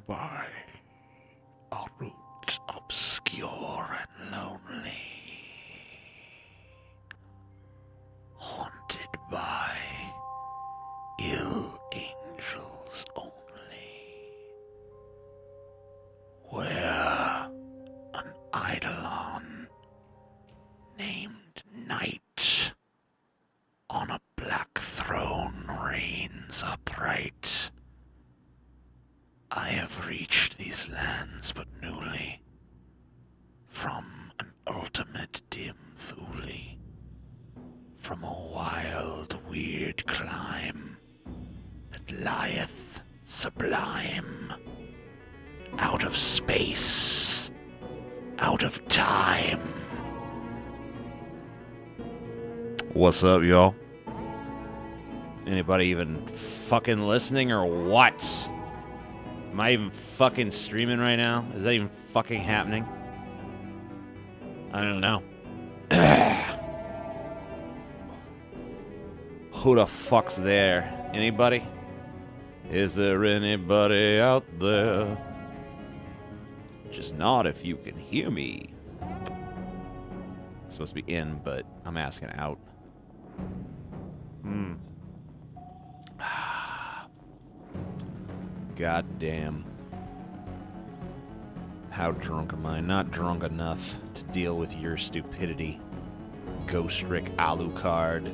by a route obscure and lonely, haunted by ill angels only, where an eidolon named Night on a black throne reigns upright. I have reached these lands but newly, from an ultimate dim Thule, from a wild, weird clime that lieth sublime, out of space, out of time. What's up, y'all? Anybody even fucking listening or what? Am I even fucking streaming right now? Is that even fucking happening? I don't know. Who the fuck's there? Anybody? Is there anybody out there? Just nod if you can hear me. It's supposed to be in, but I'm asking out. God damn. How drunk am I? Not drunk enough to deal with your stupidity. Ghost Rick Alucard.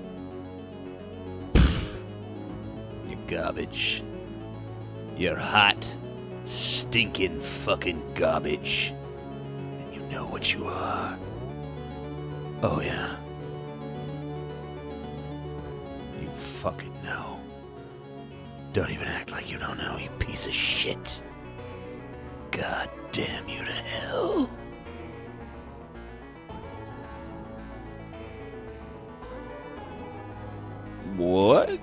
You garbage. You're hot, stinking fucking garbage. And you know what you are. Oh yeah. You fucking know. Don't even act like you don't know, you piece of shit. God damn you to hell. What?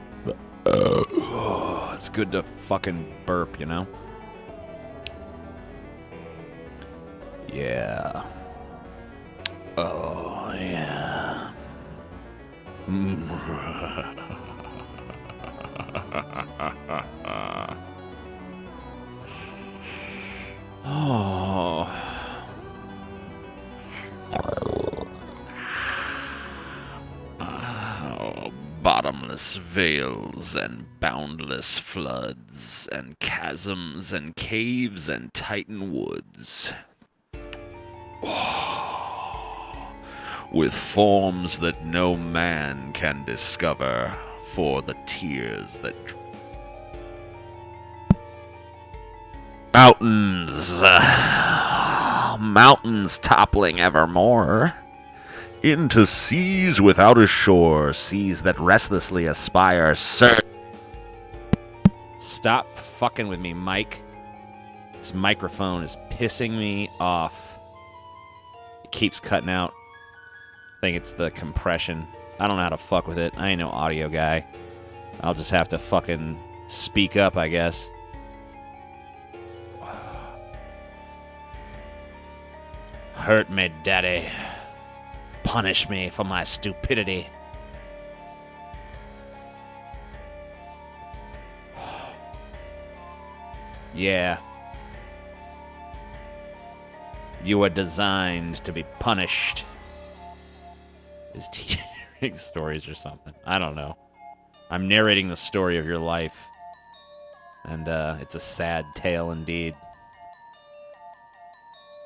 Oh, it's good to fucking burp, you know? Yeah. Oh, yeah. Oh. Bottomless vales and boundless floods and chasms and caves and titan woods. With forms that no man can discover, for the tears that mountains toppling evermore, into seas without a shore, seas that restlessly aspire. Stop fucking with me, Mike. This microphone is pissing me off. It keeps cutting out. I think it's the compression. I don't know how to fuck with it. I ain't no audio guy. I'll just have to fucking speak up, I guess. Hurt me, daddy. Punish me for my stupidity. Yeah. You were designed to be punished. Is teaching stories or something. I don't know. I'm narrating the story of your life. And it's a sad tale indeed.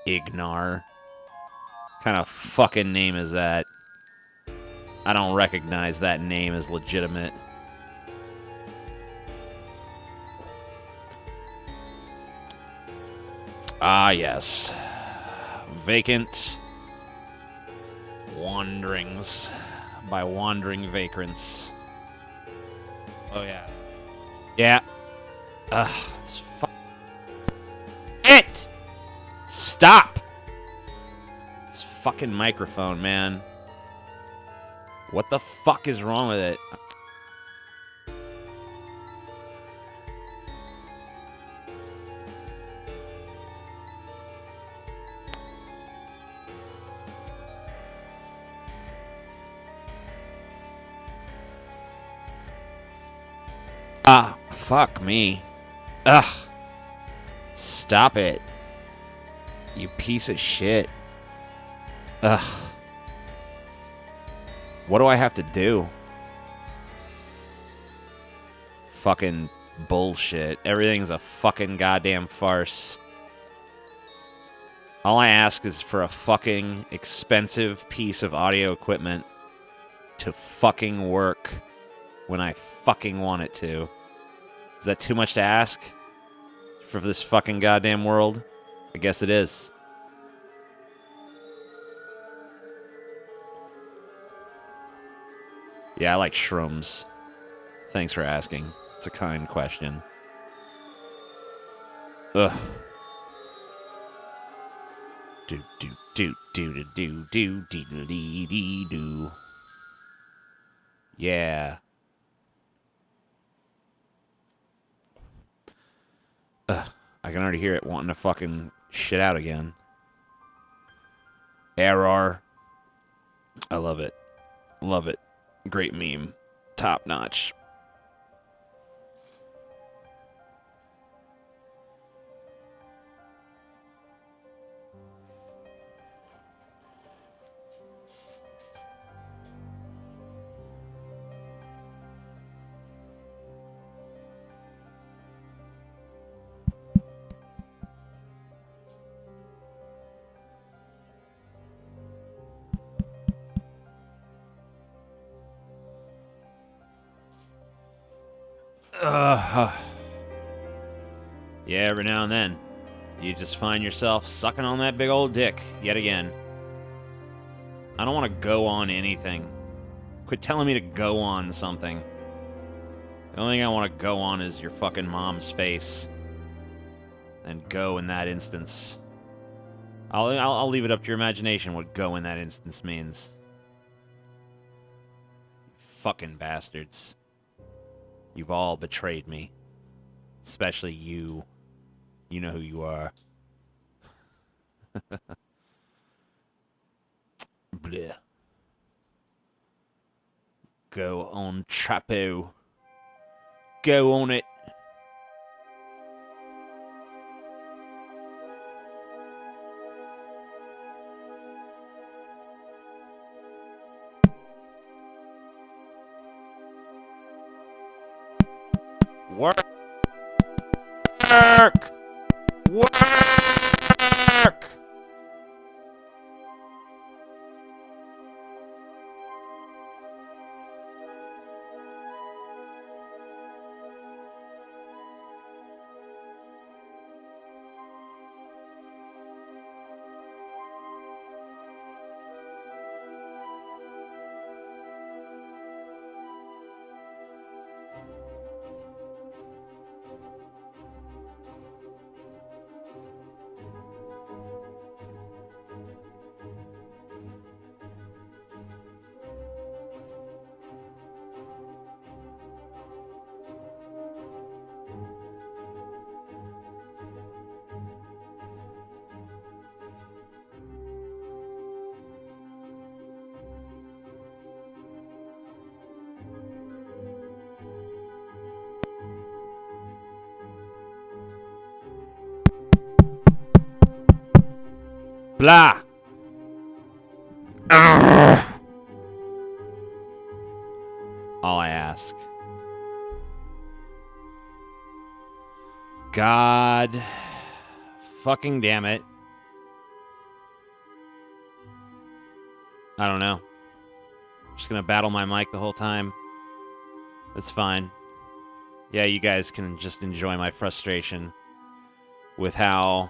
Ignar. What kind of fucking name is that? I don't recognize that name as legitimate. Ah, yes. Vacant wanderings by wandering vagrants. Oh, yeah. Yeah. Ugh, it's it! Stop! This fucking microphone, man. What the fuck is wrong with it? Ah, fuck me. Ugh. Stop it. You piece of shit. Ugh. What do I have to do? Fucking bullshit. Everything's a fucking goddamn farce. All I ask is for a fucking expensive piece of audio equipment to fucking work when I fucking want it to. Is that too much to ask for this fucking goddamn world? I guess it is. Yeah, I like shrooms. Thanks for asking. It's a kind question. Ugh. Do. Yeah. Ugh. I can already hear it wanting to fucking shit out again. Error. I love it. Love it. Great meme. Top notch. Yeah, every now and then, you just find yourself sucking on that big old dick yet again. I don't want to go on anything. Quit telling me to go on something. The only thing I want to go on is your fucking mom's face. And go in that instance. I'll leave it up to your imagination what go in that instance means. Fucking bastards. You've all betrayed me. Especially you. You know who you are. Bleh. Go on, Chapo. Go on it. Work! Work! Blah! All I ask. God fucking damn it. I don't know. I'm just gonna battle my mic the whole time. That's fine. Yeah, you guys can just enjoy my frustration with how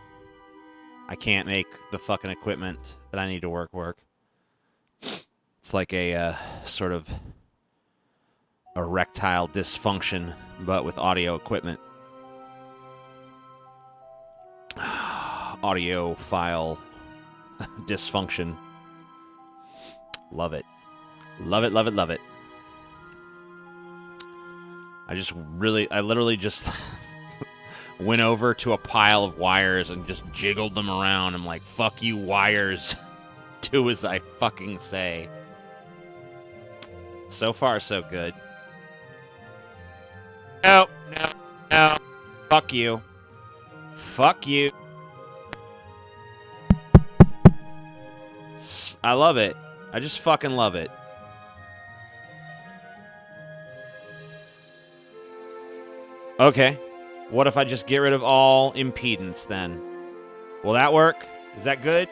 I can't make the fucking equipment that I need to work. It's like a sort of erectile dysfunction, but with audio equipment. Audio file dysfunction. Love it. Love it, love it, love it. I literally just went over to a pile of wires and just jiggled them around. I'm like, fuck you, wires. Do as I fucking say. So far, so good. No. Fuck you. Fuck you. I love it. I just fucking love it. Okay. What if I just get rid of all impedance then? Will that work? Is that good?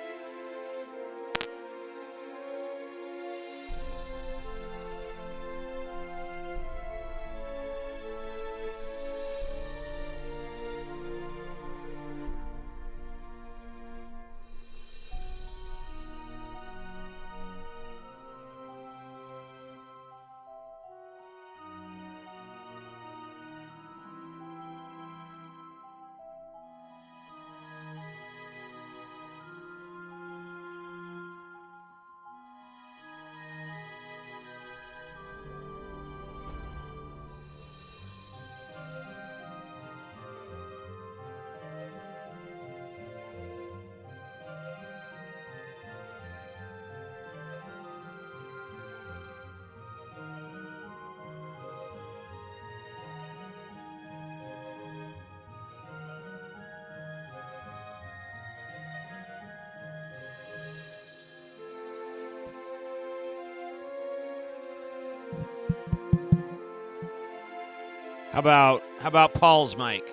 How about Paul's mic?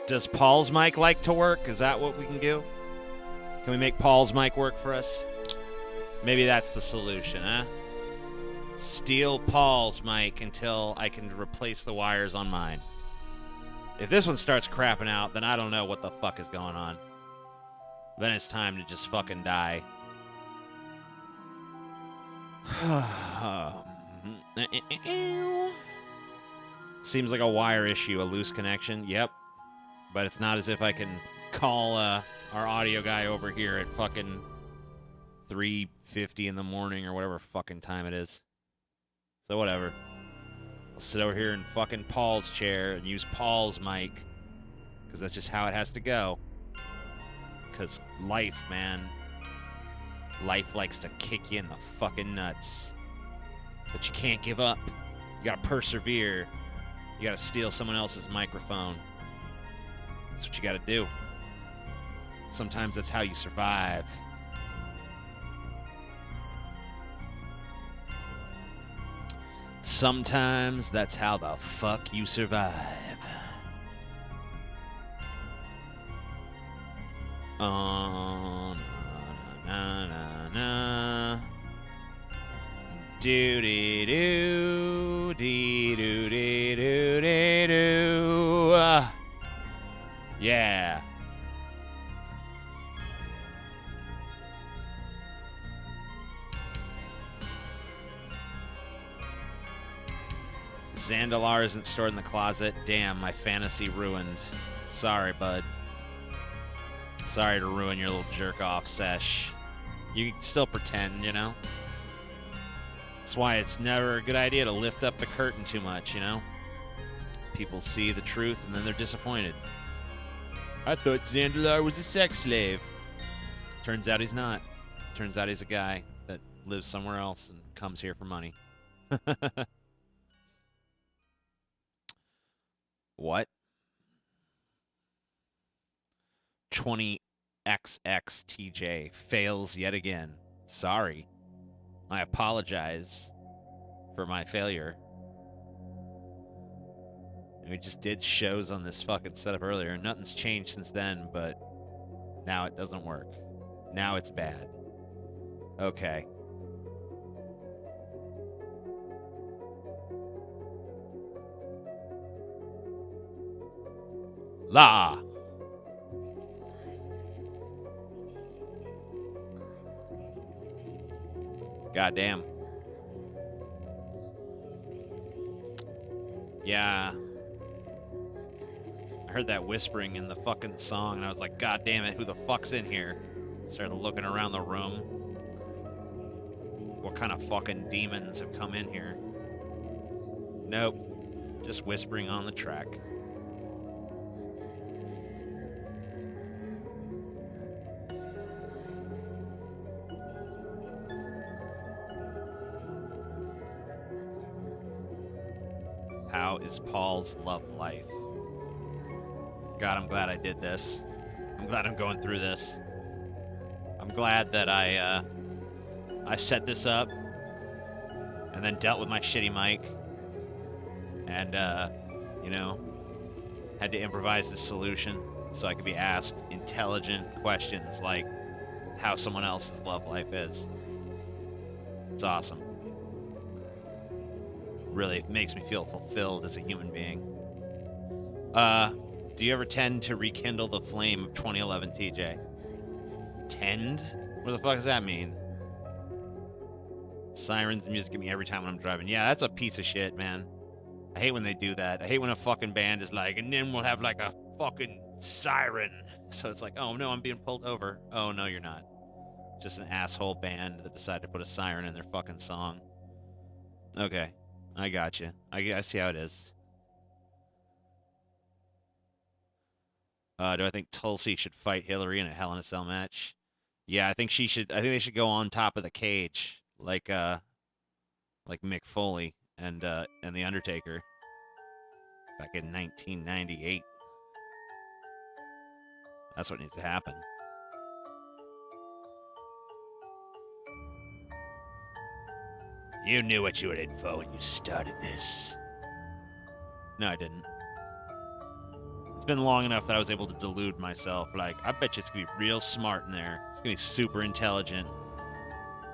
Does Paul's mic like to work? Is that what we can do? Can we make Paul's mic work for us? Maybe that's the solution, huh? Steal Paul's mic until I can replace the wires on mine. If this one starts crapping out, then I don't know what the fuck is going on. Then it's time to just fucking die. Seems like a wire issue, a loose connection. Yep. But it's not as if I can call our audio guy over here at fucking 3:50 in the morning or whatever fucking time it is. So whatever. I'll sit over here in fucking Paul's chair and use Paul's mic. Because that's just how it has to go. Because life, man. Life likes to kick you in the fucking nuts. But you can't give up. You gotta persevere. You gotta steal someone else's microphone. That's what you gotta do. Sometimes that's how you survive. Sometimes that's how the fuck you survive. Oh, na na na. Do dee doo dee doo dee doo dee doo. Yeah. Zandalar isn't stored in the closet. Damn, my fantasy ruined. Sorry, bud. Sorry to ruin your little jerk-off sesh. You can still pretend, you know? That's why it's never a good idea to lift up the curtain too much, you know? People see the truth and then they're disappointed. I thought Zandalar was a sex slave. Turns out he's not. Turns out he's a guy that lives somewhere else and comes here for money. What? 20XXTJ fails yet again. Sorry. I apologize for my failure. We just did shows on this fucking setup earlier. Nothing's changed since then, but now it doesn't work. Now it's bad. Okay. La. Goddamn. Yeah. I heard that whispering in the fucking song, and I was like, God damn it, who the fuck's in here? Started looking around the room. What kind of fucking demons have come in here? Nope. Just whispering on the track. How is Paul's love life? God, I'm glad I did this. I'm glad I'm going through this. I'm glad that I set this up and then dealt with my shitty mic and, you know, had to improvise this solution so I could be asked intelligent questions like how someone else's love life is. It's awesome. Really makes me feel fulfilled as a human being. Do you ever tend to rekindle the flame of 2011 TJ? Tend? What the fuck does that mean? Sirens and music get me every time when I'm driving. Yeah, that's a piece of shit, man. I hate when they do that. I hate when a fucking band is like, and then we'll have like a fucking siren. So it's like, oh no, I'm being pulled over. Oh no, you're not. Just an asshole band that decided to put a siren in their fucking song. Okay, I got you. I see how it is. Do I think Tulsi should fight Hillary in a Hell in a Cell match? Yeah, I think she should. I think they should go on top of the cage, like Mick Foley and the Undertaker back in 1998. That's what needs to happen. You knew what you were in for when you started this. No, I didn't. It's been long enough that I was able to delude myself. Like, I bet you it's gonna be real smart in there. It's gonna be super intelligent,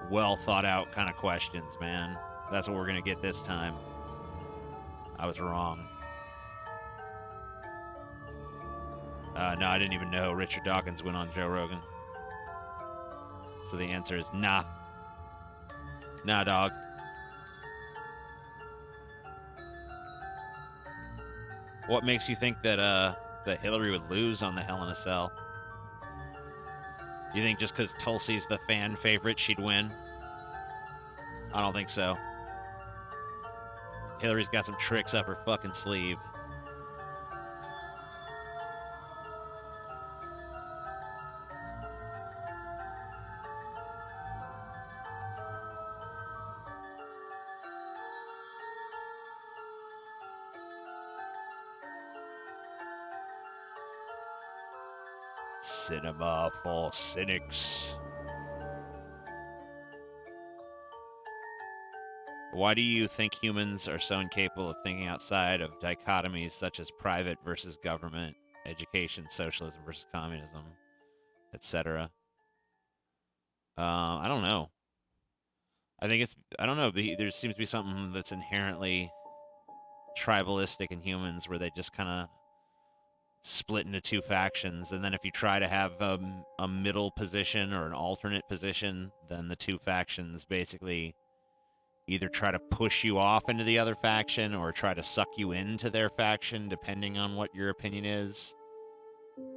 well thought out kind of questions, man. That's what we're gonna get this time. I was wrong. No, I didn't even know Richard Dawkins went on Joe Rogan. So the answer is nah. Nah, dog. What makes you think that Hillary would lose on the Hell in a Cell? You think just because Tulsi's the fan favorite, she'd win? I don't think so. Hillary's got some tricks up her fucking sleeve. Cinema for cynics. Why do you think humans are so incapable of thinking outside of dichotomies such as private versus government, education, socialism versus communism, etc.? I don't know. I don't know. There seems to be something that's inherently tribalistic in humans where they just kind of split into two factions. And then if you try to have a middle position or an alternate position, then the two factions basically either try to push you off into the other faction or try to suck you into their faction, depending on what your opinion is.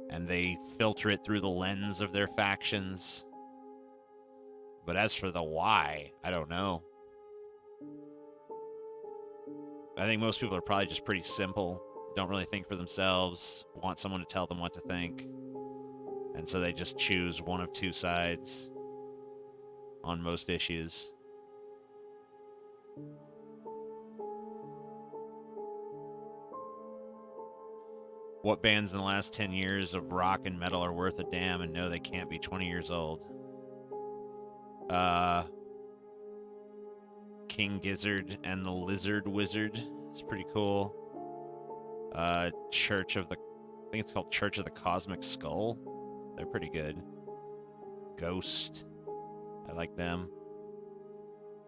And they filter it through the lens of their factions. But as for the why, I don't know. I think most people are probably just pretty simple, don't really think for themselves, want someone to tell them what to think. And so they just choose one of two sides on most issues. What bands in the last 10 years of rock and metal are worth a damn and know they can't be 20 years old? King Gizzard and the Lizard Wizard. It's pretty cool. I think it's called Church of the Cosmic Skull. They're pretty good. Ghost. I like them.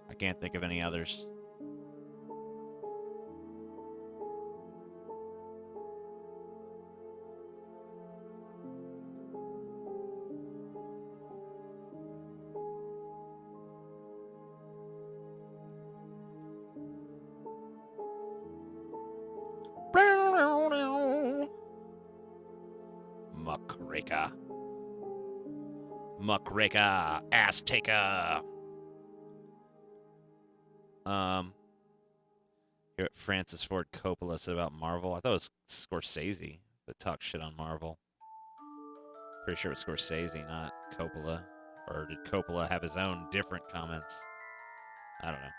I can't think of any others. Muckraka. Muckraka. Ass taker. Hear what Francis Ford Coppola said about Marvel. I thought it was Scorsese that talked shit on Marvel. Pretty sure it was Scorsese, not Coppola. Or did Coppola have his own different comments? I don't know.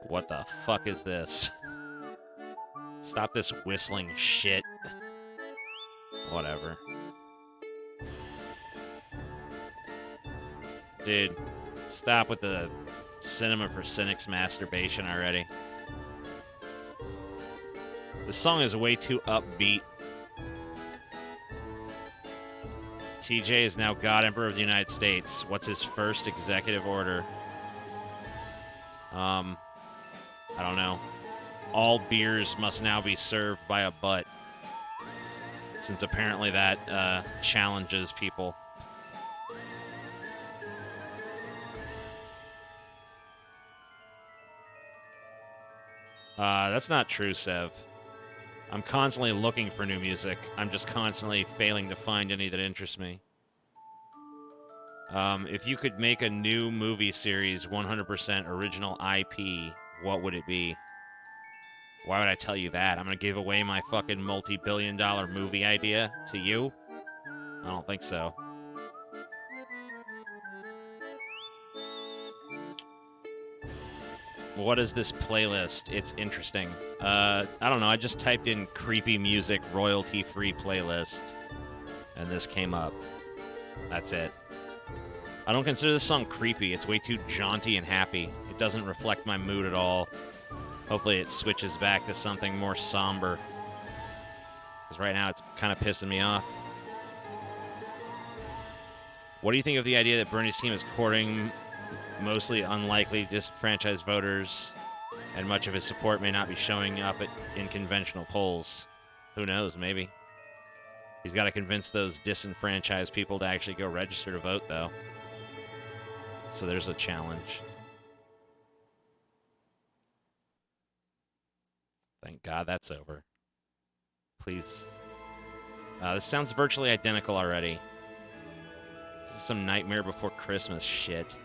What the fuck is this? Stop this whistling shit. Whatever. Dude, stop with the Cinema for Cynics masturbation already. The song is way too upbeat. TJ is now God Emperor of the United States. What's his first executive order? I don't know. All beers must now be served by a butt. Since apparently that challenges people. That's not true, Sev. I'm constantly looking for new music. I'm just constantly failing to find any that interests me. If you could make a new movie series 100% original IP, what would it be? Why would I tell you that? I'm going to give away my fucking multi-billion-dollar movie idea to you? I don't think so. What is this playlist? It's interesting. I don't know. I just typed in creepy music royalty-free playlist, and this came up. That's it. I don't consider this song creepy. It's way too jaunty and happy. It doesn't reflect my mood at all. Hopefully it switches back to something more somber. Because right now it's kind of pissing me off. What do you think of the idea that Bernie's team is courting mostly unlikely disenfranchised voters, and much of his support may not be showing up in conventional polls? Who knows, maybe. He's got to convince those disenfranchised people to actually go register to vote, though. So there's a challenge. Thank God that's over. Please. This sounds virtually identical already. This is some Nightmare Before Christmas shit.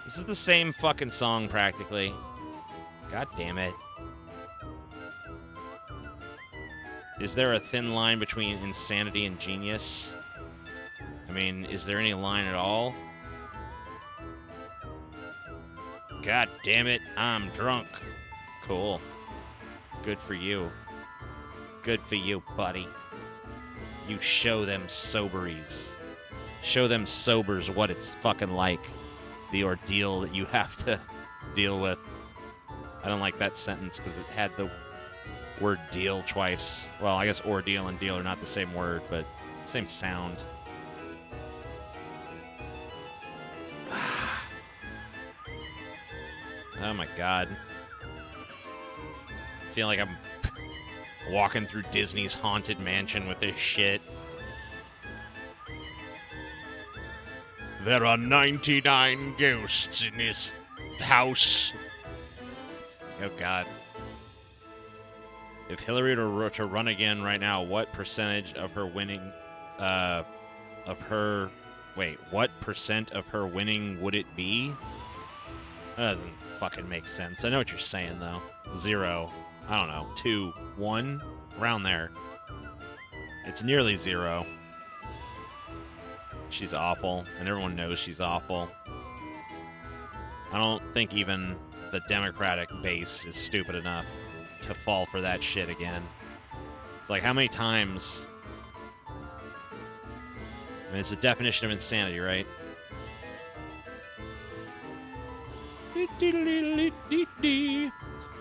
This is the same fucking song, practically. God damn it. Is there a thin line between insanity and genius? I mean, is there any line at all? God damn it, I'm drunk. Cool. Good for you. Good for you, buddy. You show them soberies. Show them sobers what it's fucking like. The ordeal that you have to deal with. I don't like that sentence because it had the word deal twice. Well, I guess ordeal and deal are not the same word, but same sound. Oh my God. I feel like I'm walking through Disney's Haunted Mansion with this shit. There are 99 ghosts in this house. Oh, God. If Hillary were to run again right now, what percentage of her winning, what percent of her winning would it be? That doesn't fucking make sense. I know what you're saying, though. 0. I don't know. 2. 1? Around there. It's nearly 0. She's awful, and everyone knows she's awful. I don't think even the Democratic base is stupid enough to fall for that shit again. It's like, how many times? I mean, it's the definition of insanity, right?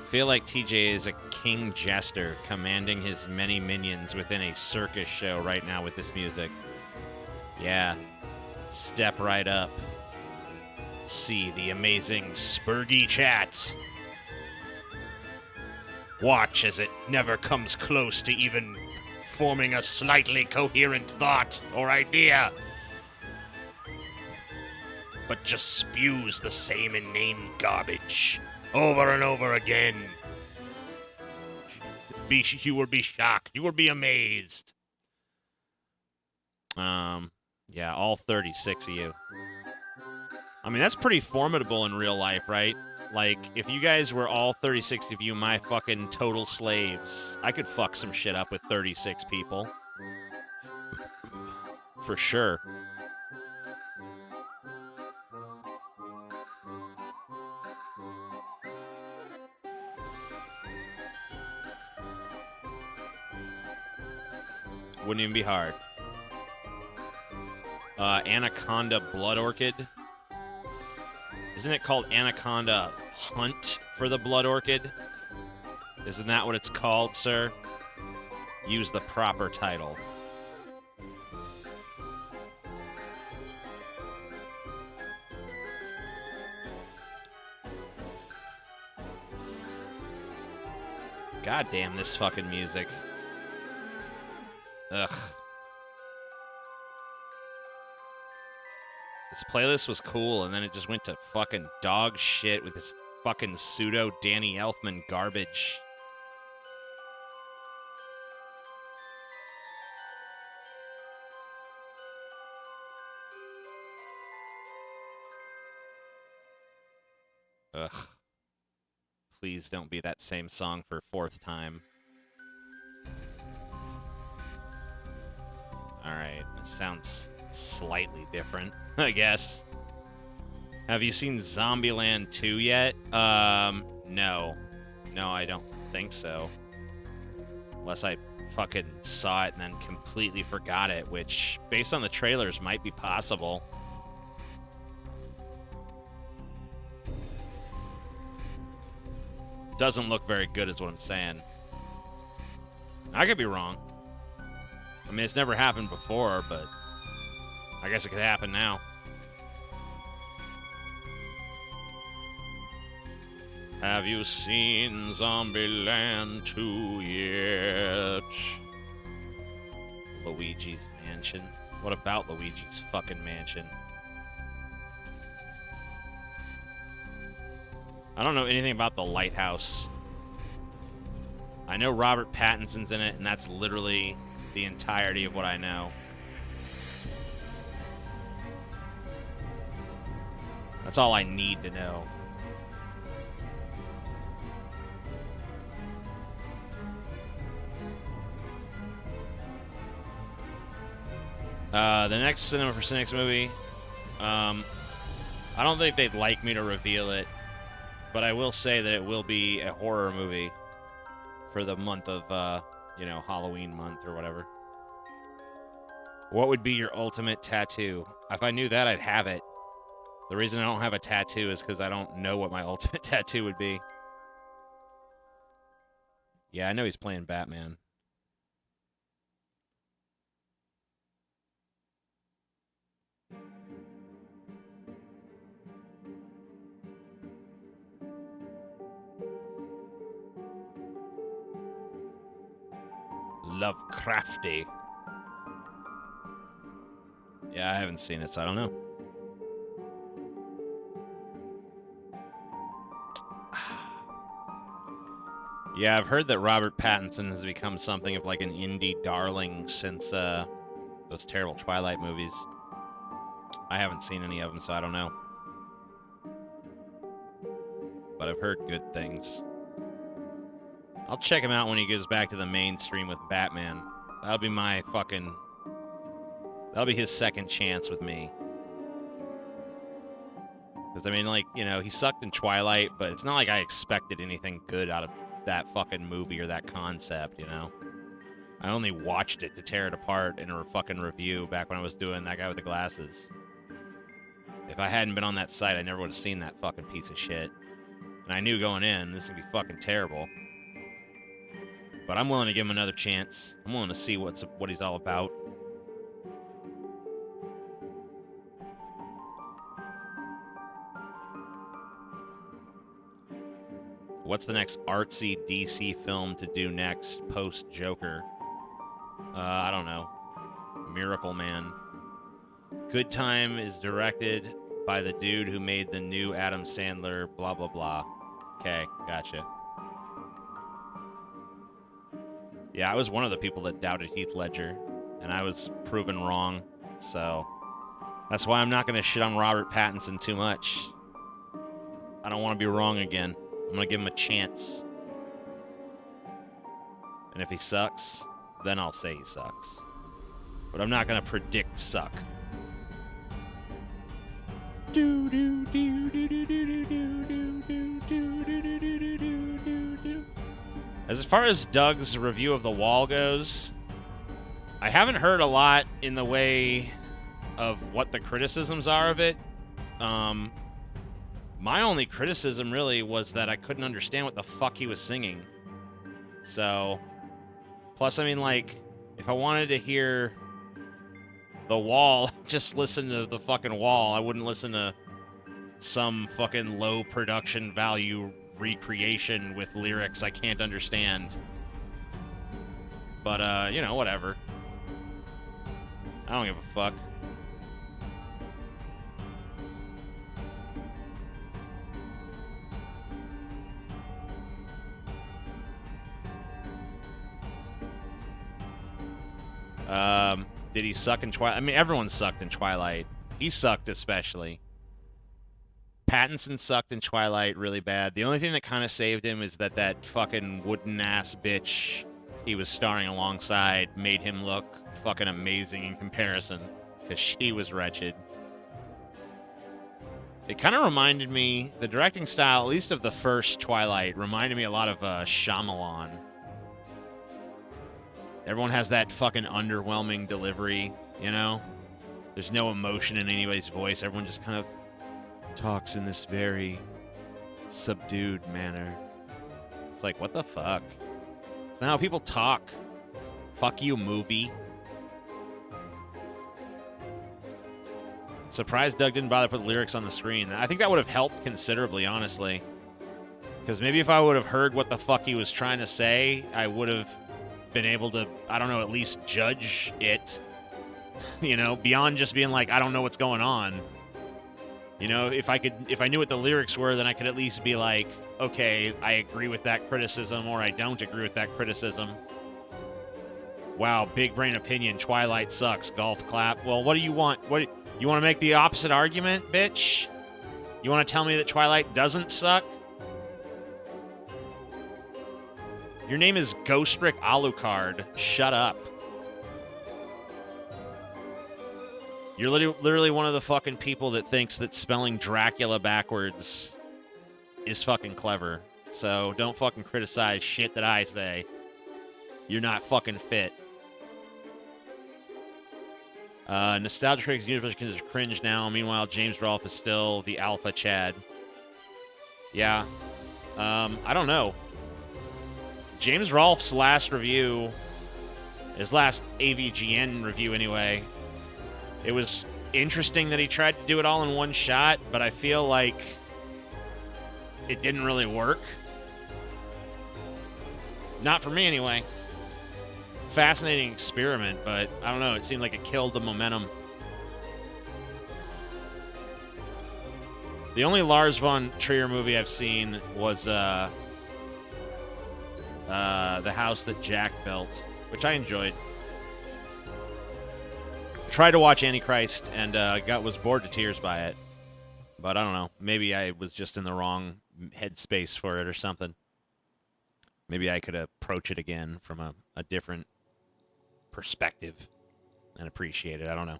Feel like TJ is a king jester commanding his many minions within a circus show right now with this music. Yeah. Step right up. See the amazing Spurgy chat. Watch as it never comes close to even forming a slightly coherent thought or idea, but just spews the same inane garbage over and over again. You will be shocked. You will be amazed. Yeah, all 36 of you. I mean, that's pretty formidable in real life, right? Like, if you guys were all 36 of you my fucking total slaves, I could fuck some shit up with 36 people. For sure. Wouldn't even be hard. Anaconda Blood Orchid. Isn't it called Anaconda Hunt for the Blood Orchid? Isn't that what it's called, sir? Use the proper title. God damn this fucking music. Ugh. This playlist was cool, and then it just went to fucking dog shit with this fucking pseudo Danny Elfman garbage. Ugh. Please don't be that same song for a fourth time. Alright, it sounds slightly different, I guess. Have you seen Zombieland 2 yet? No. No, I don't think so. Unless I fucking saw it and then completely forgot it, which, based on the trailers, might be possible. Doesn't look very good is what I'm saying. I could be wrong. I mean, it's never happened before, but I guess it could happen now. Have you seen Zombieland 2 yet? Luigi's Mansion? What about Luigi's fucking mansion? I don't know anything about The Lighthouse. I know Robert Pattinson's in it, and that's literally the entirety of what I know. That's all I need to know. The next Cinema for Cynics movie, I don't think they'd like me to reveal it, but I will say that it will be a horror movie for the month of, Halloween month or whatever. What would be your ultimate tattoo? If I knew that, I'd have it. The reason I don't have a tattoo is because I don't know what my ultimate tattoo would be. Yeah, I know he's playing Batman. Lovecrafty. Yeah, I haven't seen it, so I don't know. Yeah, I've heard that Robert Pattinson has become something of like an indie darling since those terrible Twilight movies. I haven't seen any of them, so I don't know. But I've heard good things. I'll check him out when he goes back to the mainstream with Batman. That'll be my fucking... That'll be his second chance with me. Because, I mean, like, he sucked in Twilight, but it's not like I expected anything good out of that fucking movie or that concept, I only watched it to tear it apart in a fucking review back when I was doing That Guy with the Glasses. If I hadn't been on that site, I never would have seen that fucking piece of shit. And I knew going in, this would be fucking terrible. But I'm willing to give him another chance. I'm willing to see what he's all about. What's the next artsy DC film to do next post-Joker? I don't know. Miracle Man. Good Time is directed by the dude who made the new Adam Sandler blah, blah, blah. Okay, gotcha. Yeah, I was one of the people that doubted Heath Ledger, and I was proven wrong, so that's why I'm not going to shit on Robert Pattinson too much. I don't want to be wrong again. I'm going to give him a chance. And if he sucks, then I'll say he sucks. But I'm not going to predict suck. As far as Doug's review of The Wall goes, I haven't heard a lot in the way of what the criticisms are of it. My only criticism really was that I couldn't understand what the fuck he was singing. So, plus, I mean, like, if I wanted to hear The Wall, just listen to the fucking Wall. I wouldn't listen to some fucking low production value recreation with lyrics I can't understand. But, you know, whatever. I don't give a fuck. Did he suck in Twilight? I mean, everyone sucked in Twilight. He sucked especially. Pattinson sucked in Twilight really bad. The only thing that kind of saved him is that fucking wooden-ass bitch he was starring alongside made him look fucking amazing in comparison, because she was wretched. It kind of reminded me, the directing style, at least of the first Twilight, reminded me a lot of Shyamalan. Everyone has that fucking underwhelming delivery, you know? There's no emotion in anybody's voice. Everyone just kind of talks in this very subdued manner. It's like, what the fuck? It's not how people talk. Fuck you, movie. Surprised Doug didn't bother to put lyrics on the screen. I think that would have helped considerably, honestly. Because maybe if I would have heard what the fuck he was trying to say, I would have been able to, I don't know, at least judge it, you know, beyond just being like, I don't know what's going on. You know, if I knew what the lyrics were, then I could at least be like, okay, I agree with that criticism, or I don't agree with that criticism. Wow, big brain opinion, Twilight sucks, golf clap. Well, what do you want? What, you want to make the opposite argument, bitch? You want to tell me that Twilight doesn't suck? Your name is Ghostrick Alucard. Shut up. You're literally one of the fucking people that thinks that spelling Dracula backwards is fucking clever. So don't fucking criticize shit that I say. You're not fucking fit. Nostalgia Critics Universe is cringe now. Meanwhile, James Rolfe is still the alpha Chad. Yeah. I don't know. James Rolfe's last review, his last AVGN review anyway, it was interesting that he tried to do it all in one shot, but I feel like it didn't really work. Not for me anyway. Fascinating experiment, but I don't know, it seemed like it killed the momentum. The only Lars von Trier movie I've seen was The House That Jack Built, which I enjoyed. Tried to watch Antichrist and was bored to tears by it. But I don't know. Maybe I was just in the wrong headspace for it or something. Maybe I could approach it again from a different perspective and appreciate it. I don't know.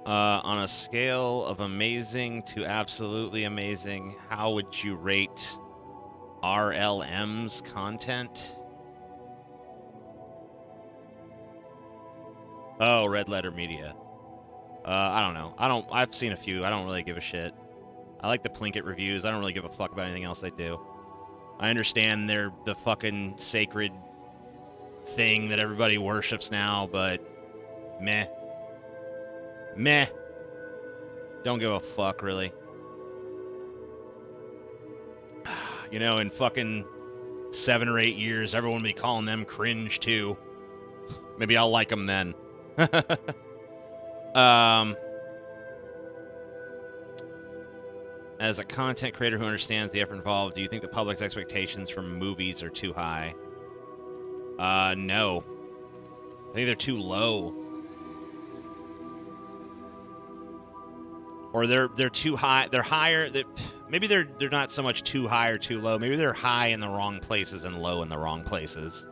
On a scale of amazing to absolutely amazing, how would you rate RLM's content? Oh, Red Letter Media. I don't know. I've seen a few. I don't really give a shit. I like the Plinkett reviews. I don't really give a fuck about anything else they do. I understand they're the fucking sacred thing that everybody worships now, but meh. Meh. Don't give a fuck, really. You know, in fucking 7 or 8 years, everyone will be calling them cringe, too. Maybe I'll like them then. As a content creator who understands the effort involved, do you think the public's expectations for movies are too high? No. I think they're too low. or they're too high. They're higher. Maybe they're not so much too high or too low. Maybe they're high in the wrong places and low in the wrong places.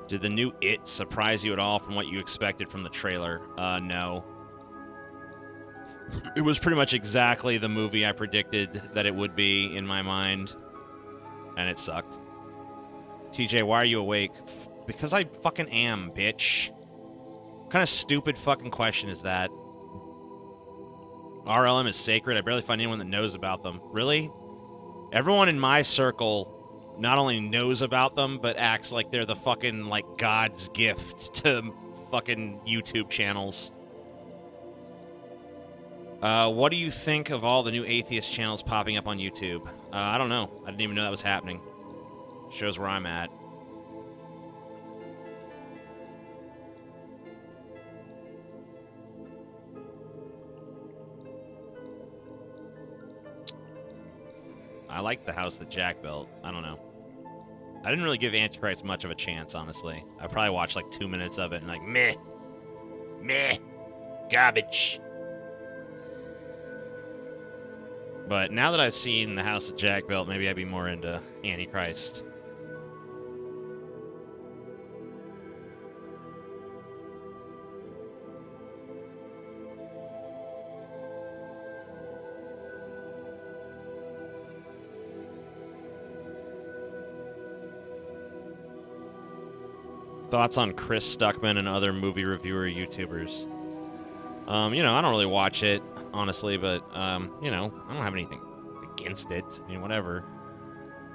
Did the new It surprise you at all from what you expected from the trailer? No. It was pretty much exactly the movie I predicted that it would be in my mind, and it sucked. TJ, why are you awake? Because I fucking am, bitch. What kind of stupid fucking question is that? RLM is sacred. I barely find anyone that knows about them. Really? Everyone in my circle not only knows about them, but acts like they're the fucking, like, God's gift to fucking YouTube channels. What do you think of all the new atheist channels popping up on YouTube? I don't know. I didn't even know that was happening. Shows where I'm at. I like the house that Jack built. I don't know. I didn't really give Antichrist much of a chance, honestly. I probably watched like 2 minutes of it and like, meh. Meh. Garbage. But now that I've seen the house that Jack built, maybe I'd be more into Antichrist. Thoughts on Chris Stuckman and other movie reviewer YouTubers? You know, I don't really watch it, honestly, but, you know, I don't have anything against it. I mean, whatever.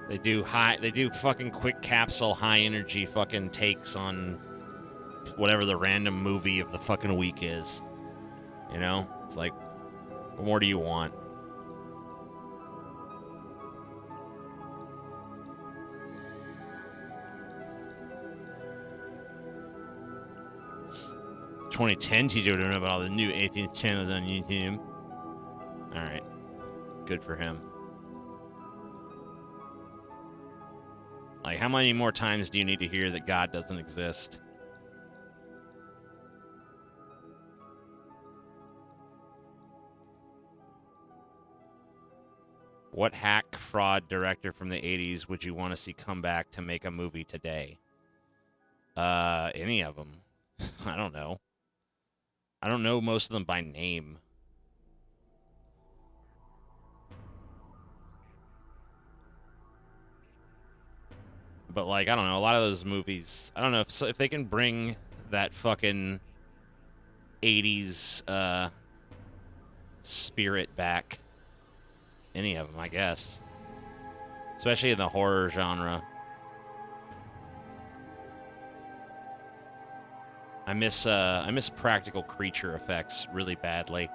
They do fucking quick capsule, high energy fucking takes on whatever the random movie of the fucking week is. You know? It's like, what more do you want? TJ would know about all the new atheist channels on YouTube. Alright. Good for him. Like, how many more times do you need to hear that God doesn't exist? What hack fraud director from the 80s would you want to see come back to make a movie today? Any of them. I don't know. I don't know most of them by name. But, like, I don't know. A lot of those movies, I don't know if they can bring that fucking 80s spirit back. Any of them, I guess. Especially in the horror genre. I miss practical creature effects really badly.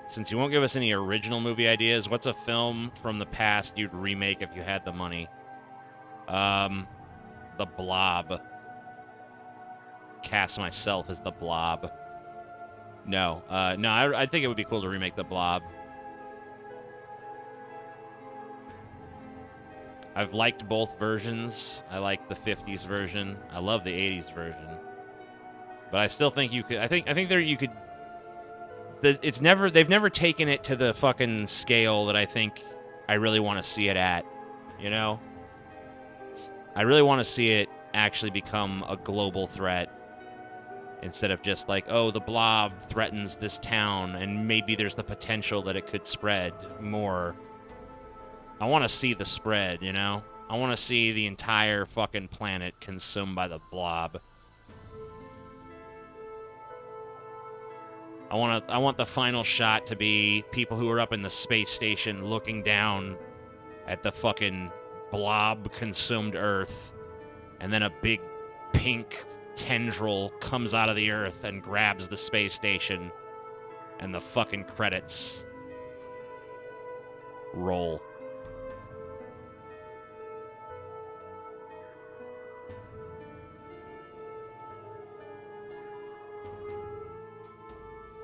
Since you won't give us any original movie ideas, what's a film from the past you'd remake if you had the money? The Blob. Cast myself as the Blob. No. No, I think it would be cool to remake the Blob. I've liked both versions. I like the 50s version. I love the 80s version. But I still think you could. I think there you could. They've never taken it to the fucking scale that I think I really want to see it at. You know? I really want to see it actually become a global threat instead of just like, oh, the Blob threatens this town and maybe there's the potential that it could spread more. I want to see the spread, you know? I want to see the entire fucking planet consumed by the Blob. I want the final shot to be people who are up in the space station looking down at the fucking blob-consumed Earth, and then a big pink tendril comes out of the Earth and grabs the space station, and the fucking credits roll.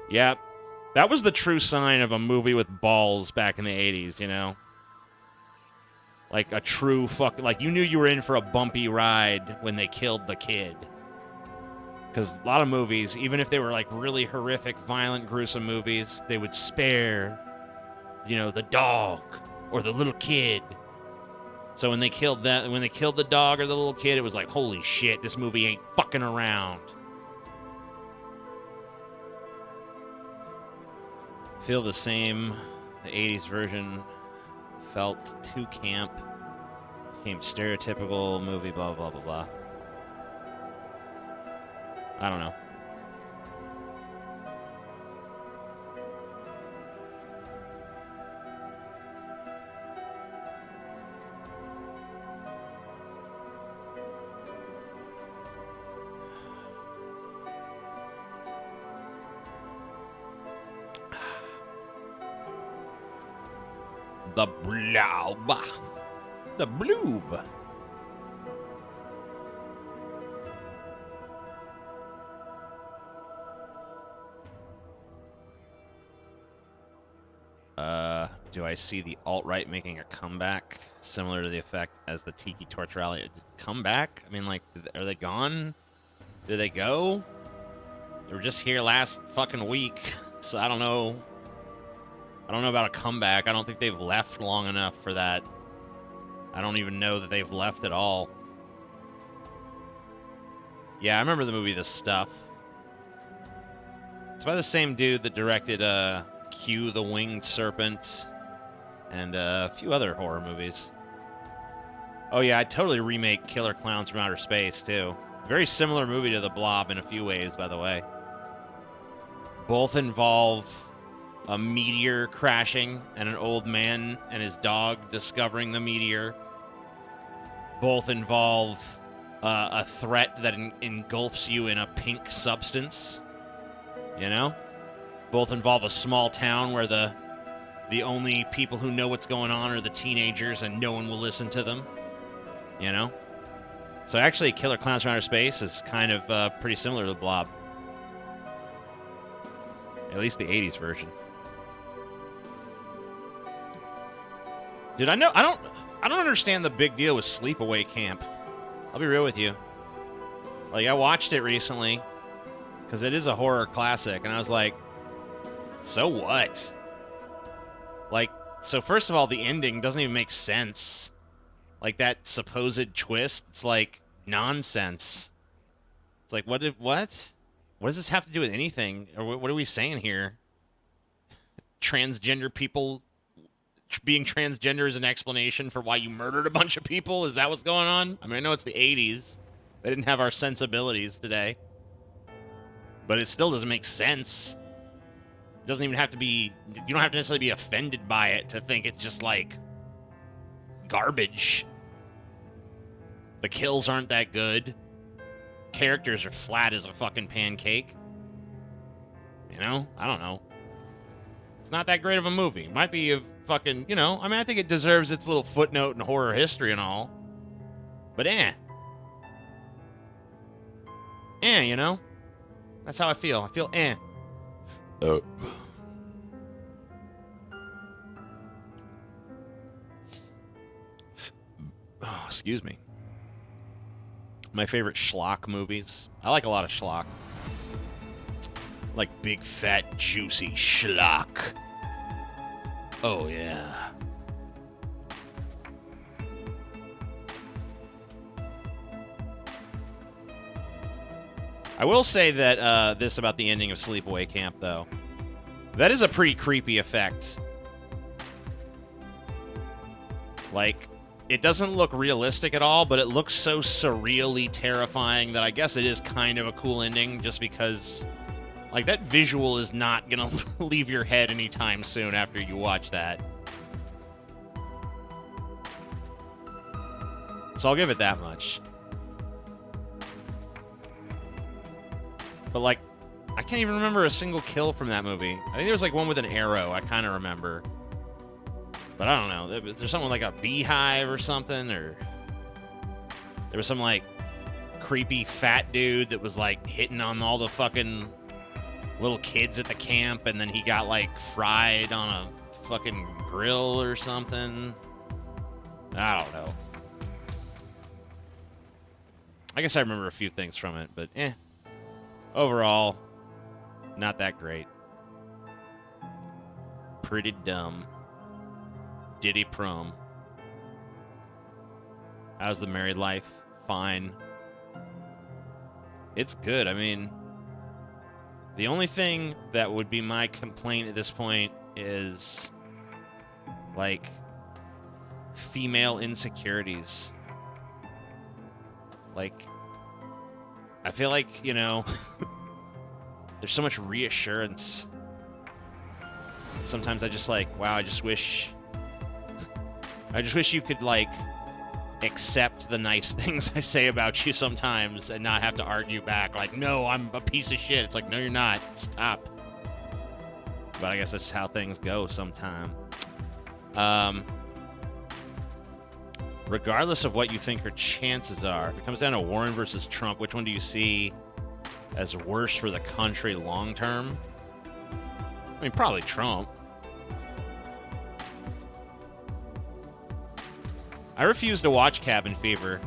Yep. That was the true sign of a movie with balls back in the 80s, you know? Like a true like you knew you were in for a bumpy ride when they killed the kid. Because a lot of movies, even if they were like really horrific, violent, gruesome movies, they would spare, the dog or the little kid. So when they killed the dog or the little kid, it was like, holy shit, this movie ain't fucking around. Feel the same. The 80s version felt too camp. Became stereotypical movie, blah, blah, blah, blah. I don't know. The blob. The bloob. Do I see the alt-right making a comeback, similar to the effect as the Tiki Torch rally? Comeback? I mean, like, are they gone? Did they go? They were just here last fucking week, so I don't know. I don't know about a comeback. I don't think they've left long enough for that. I don't even know that they've left at all. Yeah, I remember the movie The Stuff. It's by the same dude that directed Q the Winged Serpent and a few other horror movies. Oh yeah, I'd totally remake Killer Clowns from Outer Space too. Very similar movie to The Blob in a few ways, by the way. Both involve a meteor crashing and an old man and his dog discovering the meteor. Both involve a threat that engulfs you in a pink substance. Both involve a small town where the only people who know what's going on are the teenagers and no one will listen to them. So actually, Killer Clowns from Outer Space is kind of pretty similar to The Blob. At least the 80s version. Dude, I don't understand the big deal with Sleepaway Camp. I'll be real with you. Like, I watched it recently because it is a horror classic, and I was like, so what? Like, so first of all, the ending doesn't even make sense. Like, that supposed twist, it's like nonsense. It's like, what? What does this have to do with anything? Or what are we saying here? Transgender people being transgender is an explanation for why you murdered a bunch of people? Is that what's going on? I mean, I know it's the 80s. They didn't have our sensibilities today. But it still doesn't make sense. It doesn't even have to be... You don't have to necessarily be offended by it to think it's just, like, garbage. The kills aren't that good. Characters are flat as a fucking pancake. I don't know. It's not that great of a movie. Might be a fucking, I think it deserves its little footnote in horror history and all. But That's how I feel. I feel Oh, excuse me. My favorite schlock movies. I like a lot of schlock. Like big, fat, juicy schlock. Oh, yeah. I will say that this about the ending of Sleepaway Camp, though. That is a pretty creepy effect. Like, it doesn't look realistic at all, but it looks so surreally terrifying that I guess it is kind of a cool ending just because, like, that visual is not gonna leave your head anytime soon after you watch that. So I'll give it that much. But, like, I can't even remember a single kill from that movie. I think there was, like, one with an arrow. I kind of remember. But I don't know. Is there something like a beehive or something? Or there was some, like, creepy fat dude that was, like, hitting on all the fucking little kids at the camp, and then he got, like, fried on a fucking grill or something. I don't know. I guess I remember a few things from it, but overall, not that great. Pretty dumb. Diddy prom. How's the married life? Fine. It's good. I mean, the only thing that would be my complaint at this point is, like, female insecurities. Like, I feel like, you know, there's so much reassurance. Sometimes I just like, wow, I just wish you could, like, accept the nice things I say about you sometimes and not have to argue back. Like, no, I'm a piece of shit. It's like, no, you're not. Stop. But I guess that's how things go sometime. Regardless of what you think her chances are, if it comes down to Warren versus Trump, which one do you see as worse for the country long term? I mean, probably Trump. I refuse to watch Cabin Fever.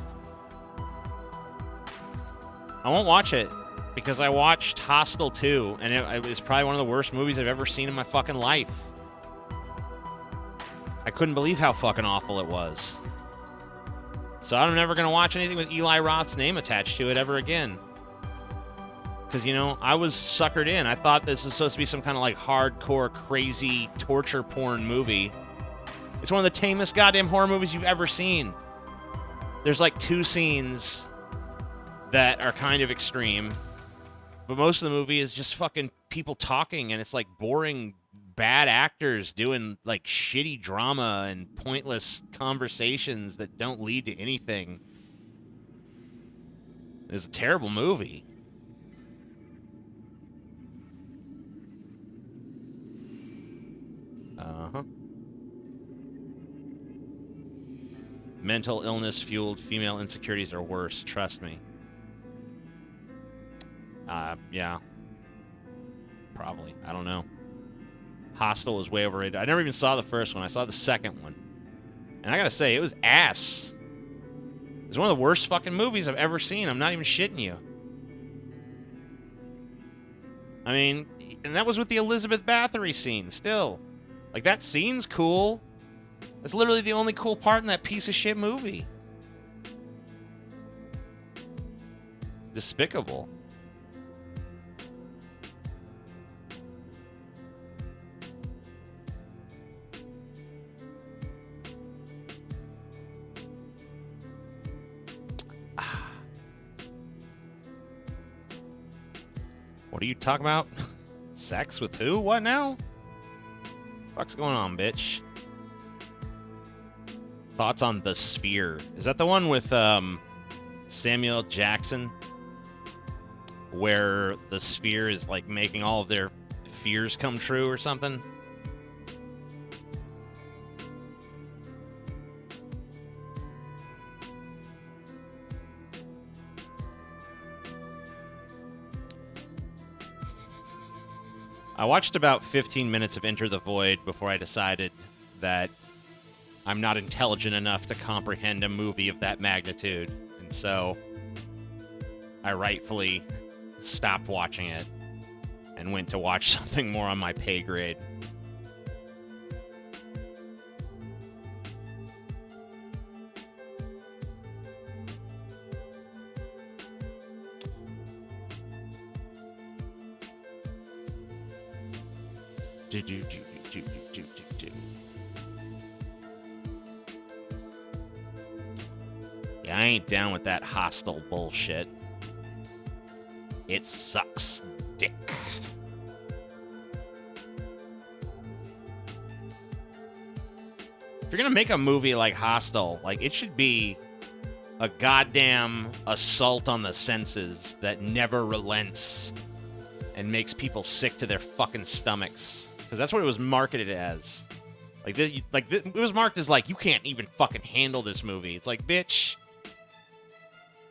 I won't watch it because I watched Hostel 2, and it was probably one of the worst movies I've ever seen in my fucking life. I couldn't believe how fucking awful it was. So I'm never going to watch anything with Eli Roth's name attached to it ever again. Because, you know, I was suckered in. I thought this was supposed to be some kind of, like, hardcore, crazy torture porn movie. It's one of the tamest goddamn horror movies you've ever seen. There's, like, 2 scenes that are kind of extreme. But most of the movie is just fucking people talking, and it's, like, boring, bad actors doing, like, shitty drama and pointless conversations that don't lead to anything. It's a terrible movie. Uh-huh. Mental illness-fueled female insecurities are worse. Trust me. Yeah. Probably. I don't know. Hostel was way overrated. I never even saw the first one. I saw the second one. And I gotta say, it was ass. It was one of the worst fucking movies I've ever seen. I'm not even shitting you. I mean, and that was with the Elizabeth Bathory scene, still. Like, that scene's cool. That's literally the only cool part in that piece of shit movie. Despicable. What are you talking about? Sex with who? What now? Fuck's going on, bitch? Thoughts on The Sphere? Is that the one with Samuel Jackson? Where the sphere is like making all of their fears come true or something? I watched about 15 minutes of Enter the Void before I decided that I'm not intelligent enough to comprehend a movie of that magnitude. And so I rightfully stopped watching it and went to watch something more on my pay grade. Yeah, I ain't down with that hostile bullshit. It sucks dick. If you're gonna make a movie like Hostel, like, it should be a goddamn assault on the senses that never relents and makes people sick to their fucking stomachs. Because that's what it was marketed as. It was marked as, like, you can't even fucking handle this movie. It's like, bitch,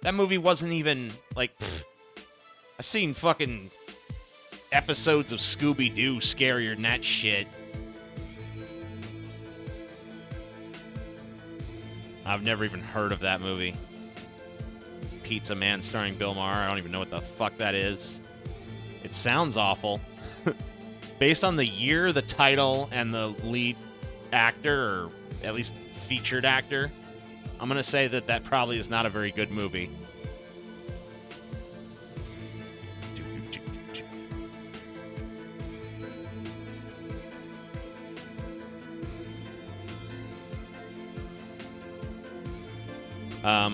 that movie wasn't even, like, I've seen fucking episodes of Scooby-Doo scarier than that shit. I've never even heard of that movie. Pizza Man starring Bill Maher. I don't even know what the fuck that is. It sounds awful. Based on the year, the title, and the lead actor, or at least featured actor, I'm going to say that that probably is not a very good movie.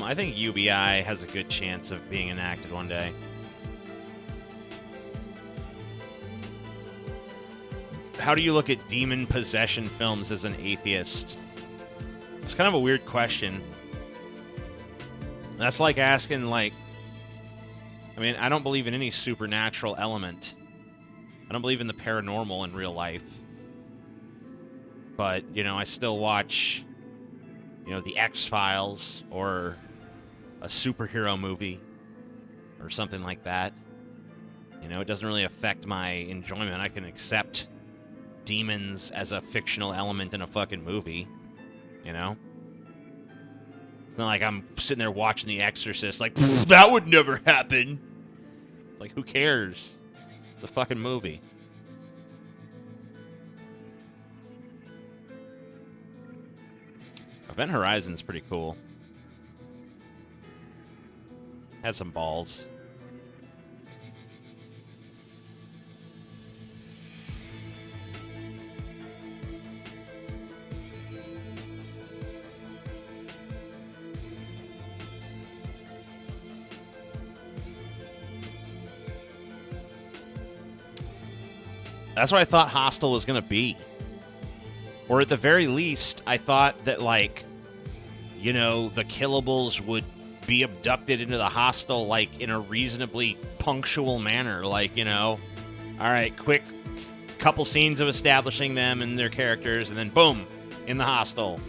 I think UBI has a good chance of being enacted one day. How do you look at demon possession films as an atheist? It's kind of a weird question. That's like asking, like, I mean, I don't believe in any supernatural element. I don't believe in the paranormal in real life. But, you know, I still watch, you know, the X-Files or a superhero movie or something like that. You know, it doesn't really affect my enjoyment. I can accept demons as a fictional element in a fucking movie, you know? It's not like I'm sitting there watching The Exorcist like, that would never happen. It's like, who cares? It's a fucking movie. Event Horizon's pretty cool. Had some balls. That's what I thought Hostel was going to be. Or at the very least, I thought that, like, you know, the killables would be abducted into the hostel, like, in a reasonably punctual manner. Like, you know, all right, quick couple scenes of establishing them and their characters, and then boom, in the hostel.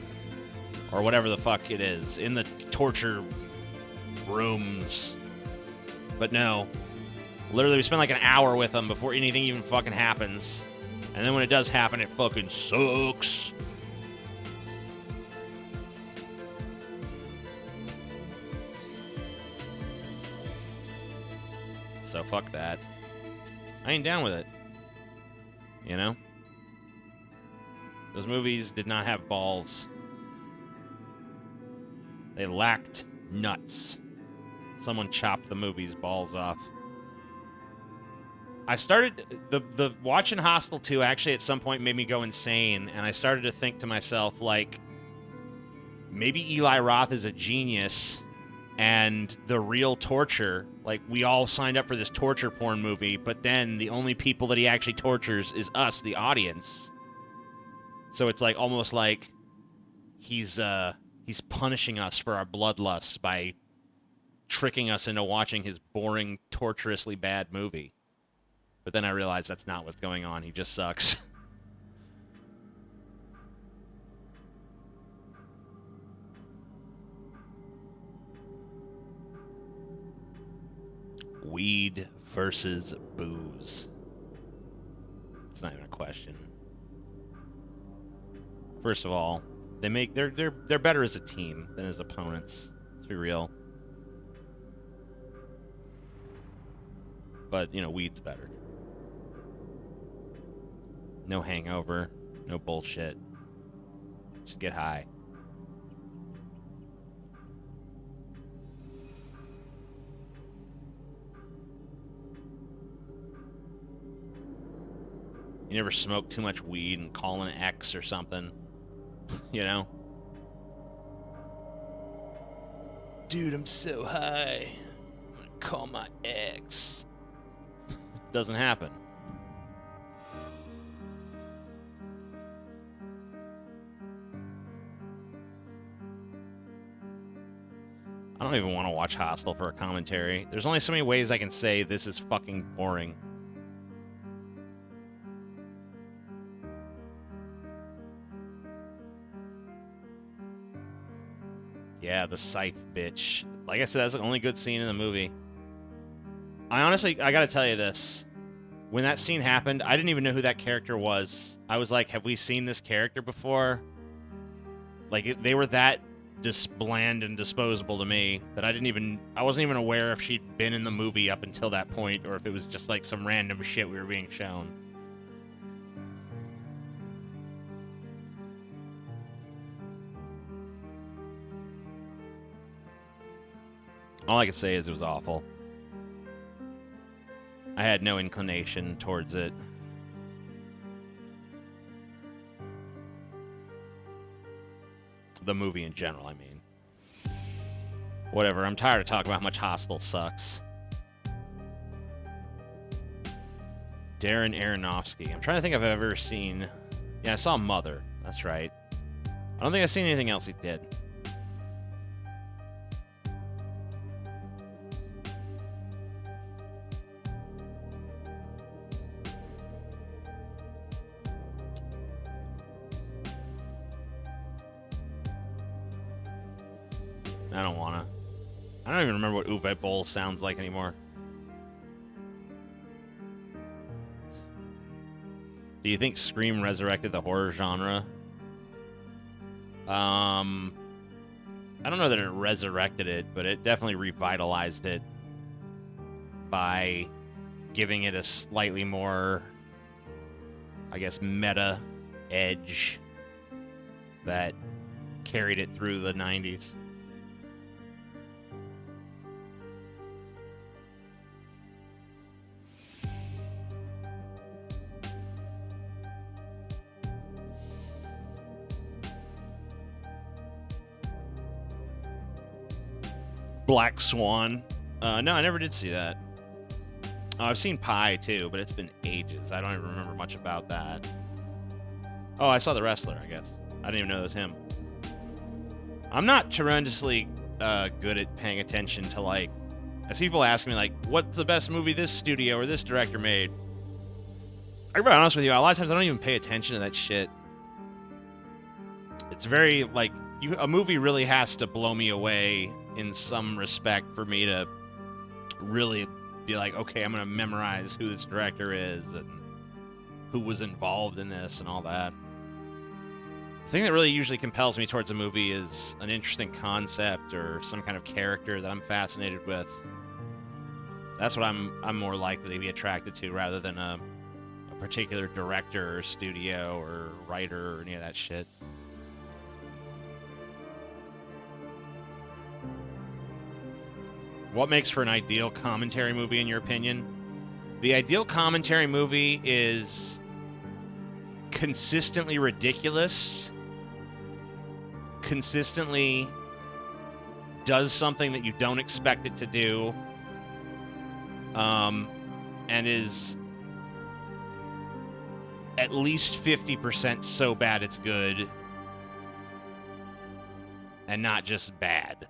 Or whatever the fuck it is, in the torture rooms. But no. Literally, we spend like an hour with them before anything even fucking happens. And then when it does happen, it fucking sucks. So fuck that. I ain't down with it. You know? Those movies did not have balls. They lacked nuts. Someone chopped the movie's balls off. I started the watching Hostel 2 actually at some point made me go insane, and I started to think to myself, like, maybe Eli Roth is a genius, and the real torture, like, we all signed up for this torture porn movie, but then the only people that he actually tortures is us, the audience. So it's like almost like he's punishing us for our bloodlust by tricking us into watching his boring, torturously bad movie. But then I realized that's not what's going on. He just sucks. Weed versus booze. It's not even a question. First of all, they're better as a team than as opponents. Let's be real. But, you know, weed's better. No hangover, no bullshit. Just get high. You never smoke too much weed and call an ex or something. You know? Dude, I'm so high. I'm gonna call my ex. Doesn't happen. I don't even want to watch Hostel for a commentary. There's only so many ways I can say this is fucking boring. Yeah, the scythe bitch. Like I said, that's the only good scene in the movie. I gotta tell you this. When that scene happened, I didn't even know who that character was. I was like, have we seen this character before? Like, they were that just bland and disposable to me that I wasn't even aware if she'd been in the movie up until that point or if it was just like some random shit we were being shown. All I could say is it was awful. I had no inclination towards it. The movie in general, I mean. Whatever, I'm tired of talking about how much Hostel sucks. Darren Aronofsky. I'm trying to think if I've ever seen... Yeah, I saw Mother. That's right. I don't think I've seen anything else he did. I don't wanna. I don't even remember what Uwe Boll sounds like anymore. Do you think Scream resurrected the horror genre? I don't know that it resurrected it, but it definitely revitalized it by giving it a slightly more, I guess, meta edge that carried it through the 90s. Black Swan. No, I never did see that. I've seen Pie, too, but it's been ages. I don't even remember much about that. Oh, I saw The Wrestler, I guess. I didn't even know it was him. I'm not tremendously good at paying attention to, like... I see people ask me, like, what's the best movie this studio or this director made? I can be honest with you, a lot of times I don't even pay attention to that shit. It's very, like... a movie really has to blow me away in some respect for me to really be like, okay, I'm going to memorize who this director is and who was involved in this and all that. The thing that really usually compels me towards a movie is an interesting concept or some kind of character that I'm fascinated with. That's what I'm more likely to be attracted to rather than a particular director or studio or writer or any of that shit. What makes for an ideal commentary movie, in your opinion? The ideal commentary movie is consistently ridiculous, consistently does something that you don't expect it to do, and is at least 50% so bad it's good, and not just bad.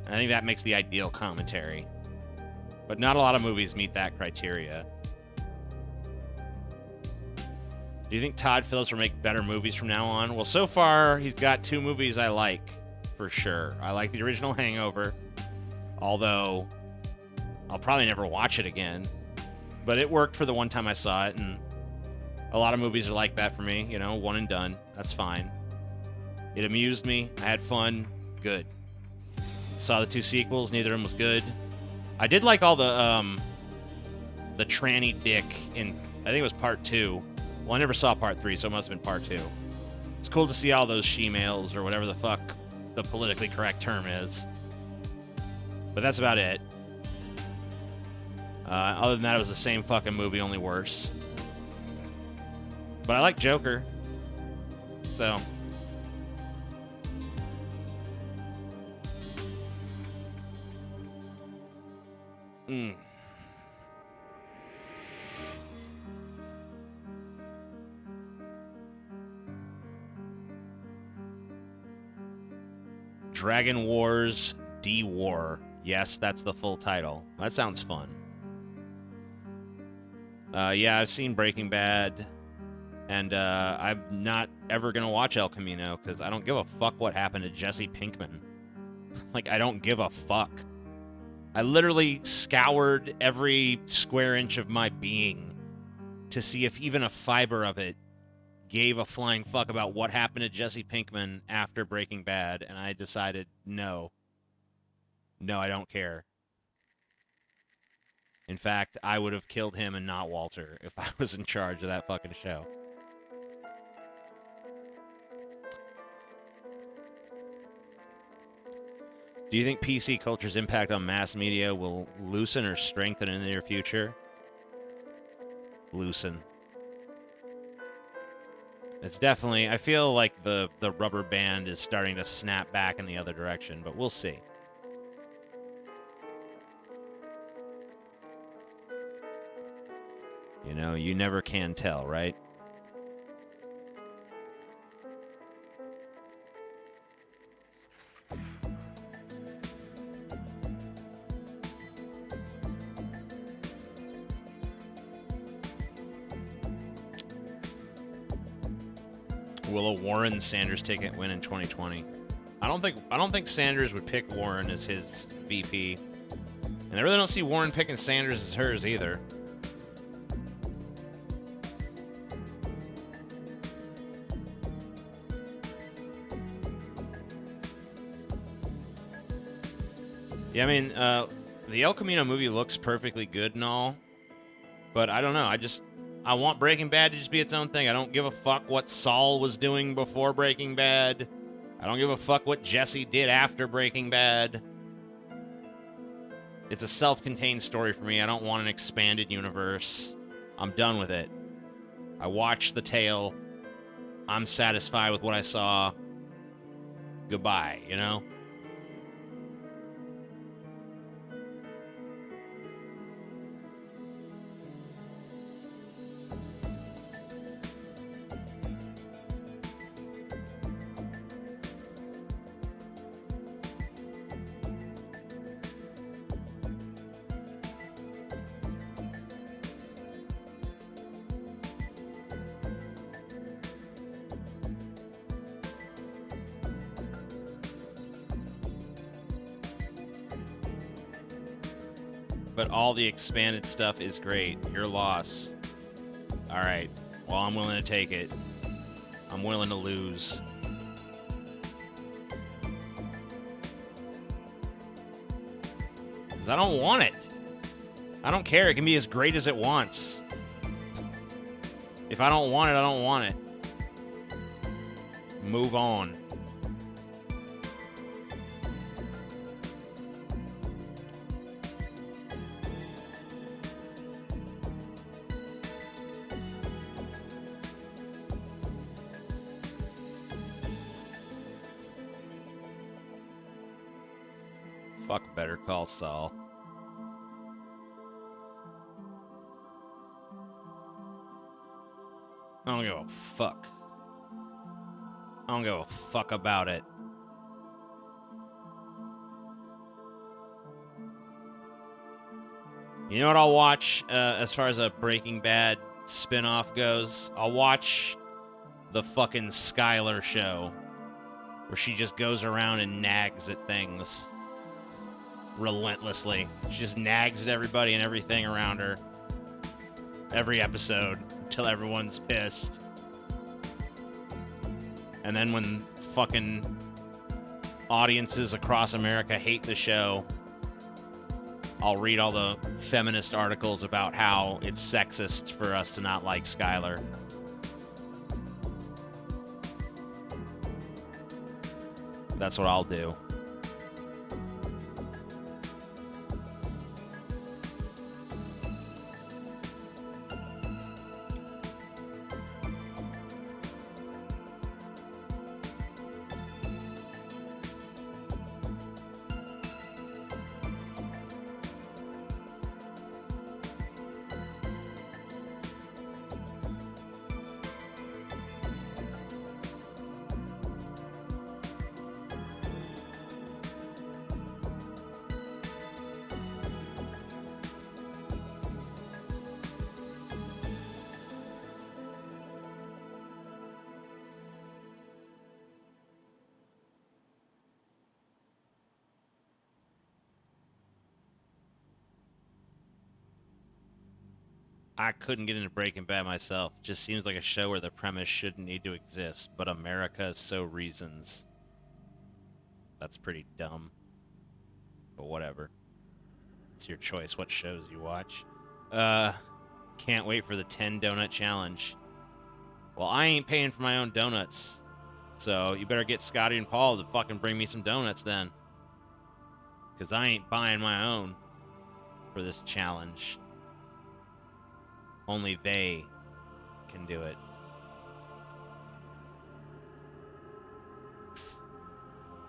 I think that makes the ideal commentary. But not a lot of movies meet that criteria. Do you think Todd Phillips will make better movies from now on? Well, so far, he's got 2 movies I like, for sure. I like the original Hangover, although I'll probably never watch it again. But it worked for the one time I saw it, and a lot of movies are like that for me. You know, one and done. That's fine. It amused me. I had fun. Good. Saw the 2 sequels. Neither of them was good. I did like all the tranny dick in, I think it was part 2. Well, I never saw part 3, so it must have been part 2. It's cool to see all those she-males, or whatever the fuck the politically correct term is. But that's about it. Other than that, it was the same fucking movie, only worse. But I like Joker. So... Dragon Wars D-War. Yes, that's the full title. That sounds fun. Yeah, I've seen Breaking Bad, and I'm not ever going to watch El Camino, because I don't give a fuck what happened to Jesse Pinkman. Like, I don't give a fuck. I literally scoured every square inch of my being to see if even a fiber of it gave a flying fuck about what happened to Jesse Pinkman after Breaking Bad, and I decided no, I don't care. In fact, I would have killed him and not Walter if I was in charge of that fucking show. Do you think PC culture's impact on mass media will loosen or strengthen in the near future? Loosen. It's definitely, I feel like the rubber band is starting to snap back in the other direction, but we'll see. You know, you never can tell, right? Will a Warren Sanders ticket win in 2020? I don't think Sanders would pick Warren as his VP. And I really don't see Warren picking Sanders as hers either. Yeah, I mean, the El Camino movie looks perfectly good and all, but I don't know. I want Breaking Bad to just be its own thing. I don't give a fuck what Saul was doing before Breaking Bad. I don't give a fuck what Jesse did after Breaking Bad. It's a self-contained story for me. I don't want an expanded universe. I'm done with it. I watched the tale. I'm satisfied with what I saw. Goodbye, you know? But all the expanded stuff is great. Your loss. All right. Well, I'm willing to take it. I'm willing to lose. Because I don't want it. I don't care. It can be as great as it wants. If I don't want it, I don't want it. Move on. Fuck Better Call Saul. I don't give a fuck. I don't give a fuck about it. You know what I'll watch as far as a Breaking Bad spinoff goes? I'll watch the fucking Skylar show where she just goes around and nags at things relentlessly. She just nags at everybody and everything around her every episode until everyone's pissed. And then when fucking audiences across America hate the show, I'll read all the feminist articles about how it's sexist for us to not like Skylar. That's what I'll do. I couldn't get into Breaking Bad myself. Just seems like a show where the premise shouldn't need to exist, but America so reasons. That's pretty dumb. But whatever. It's your choice what shows you watch. Can't wait for the 10 donut challenge. Well, I ain't paying for my own donuts. So you better get Scotty and Paul to fucking bring me some donuts then. Because I ain't buying my own for this challenge. Only they can do it.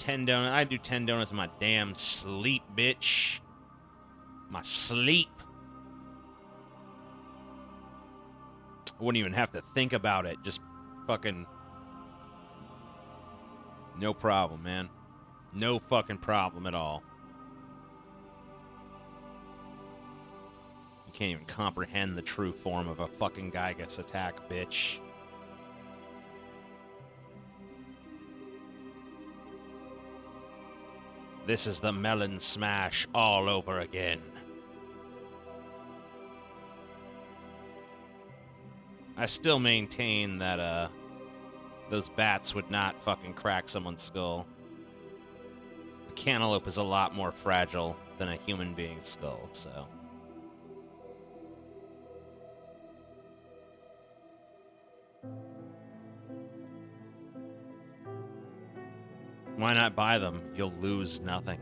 I'd do 10 donuts in my damn sleep, bitch. My sleep. I wouldn't even have to think about it. Just fucking... No problem, man. No fucking problem at all. You can't even comprehend the true form of a fucking Gygas attack, bitch. This is the melon smash all over again. I still maintain that, those bats would not fucking crack someone's skull. A cantaloupe is a lot more fragile than a human being's skull, so... Why not buy them? You'll lose nothing.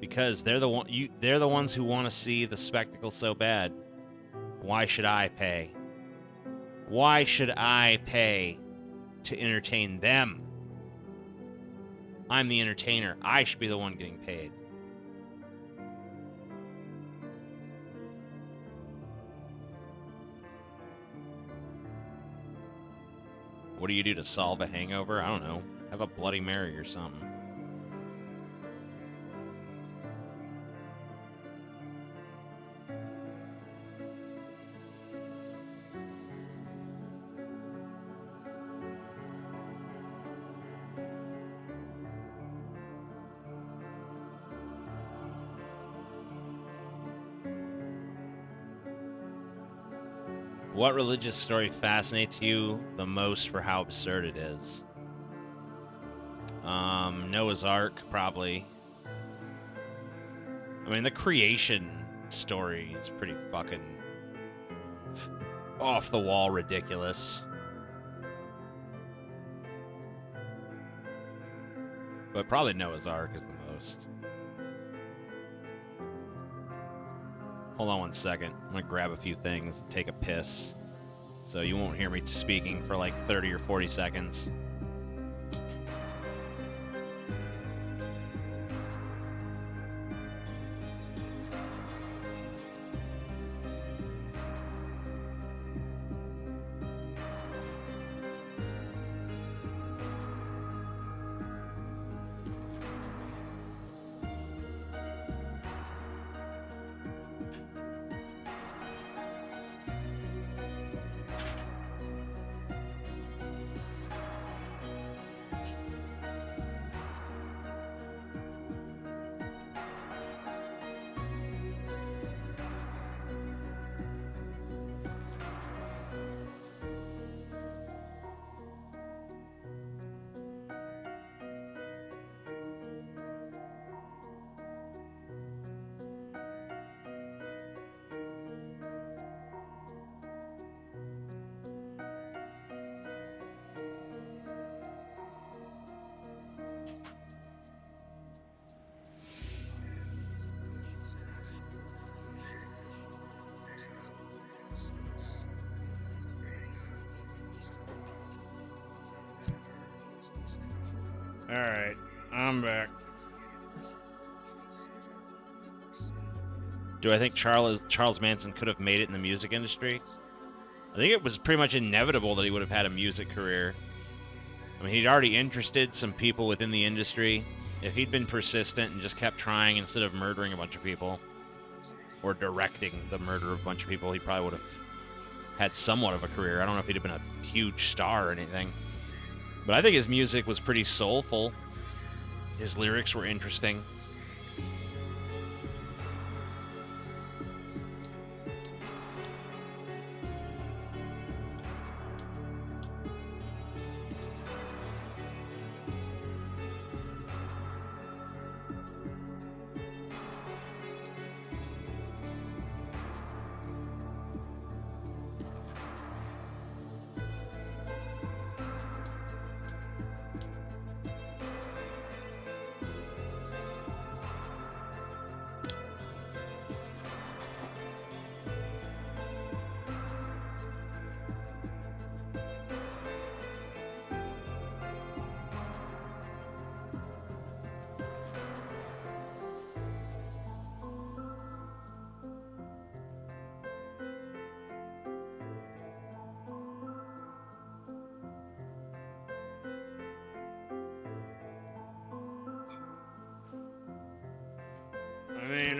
Because they're the ones who want to see the spectacle so bad. Why should I pay? Why should I pay to entertain them? I'm the entertainer. I should be the one getting paid. What do you do to solve a hangover? I don't know. Have a Bloody Mary or something. What religious story fascinates you the most for how absurd it is? Noah's Ark, probably. I mean, the creation story is pretty fucking off-the-wall ridiculous. But probably Noah's Ark is the most. Hold on 1 second. I'm gonna grab a few things and take a piss. So you won't hear me speaking for like 30 or 40 seconds. Alright, I'm back. Do I think Charles Manson could have made it in the music industry? I think it was pretty much inevitable that he would have had a music career. I mean, he'd already interested some people within the industry. If he'd been persistent and just kept trying instead of murdering a bunch of people, or directing the murder of a bunch of people, he probably would have had somewhat of a career. I don't know if he'd have been a huge star or anything. But I think his music was pretty soulful. His lyrics were interesting. mean,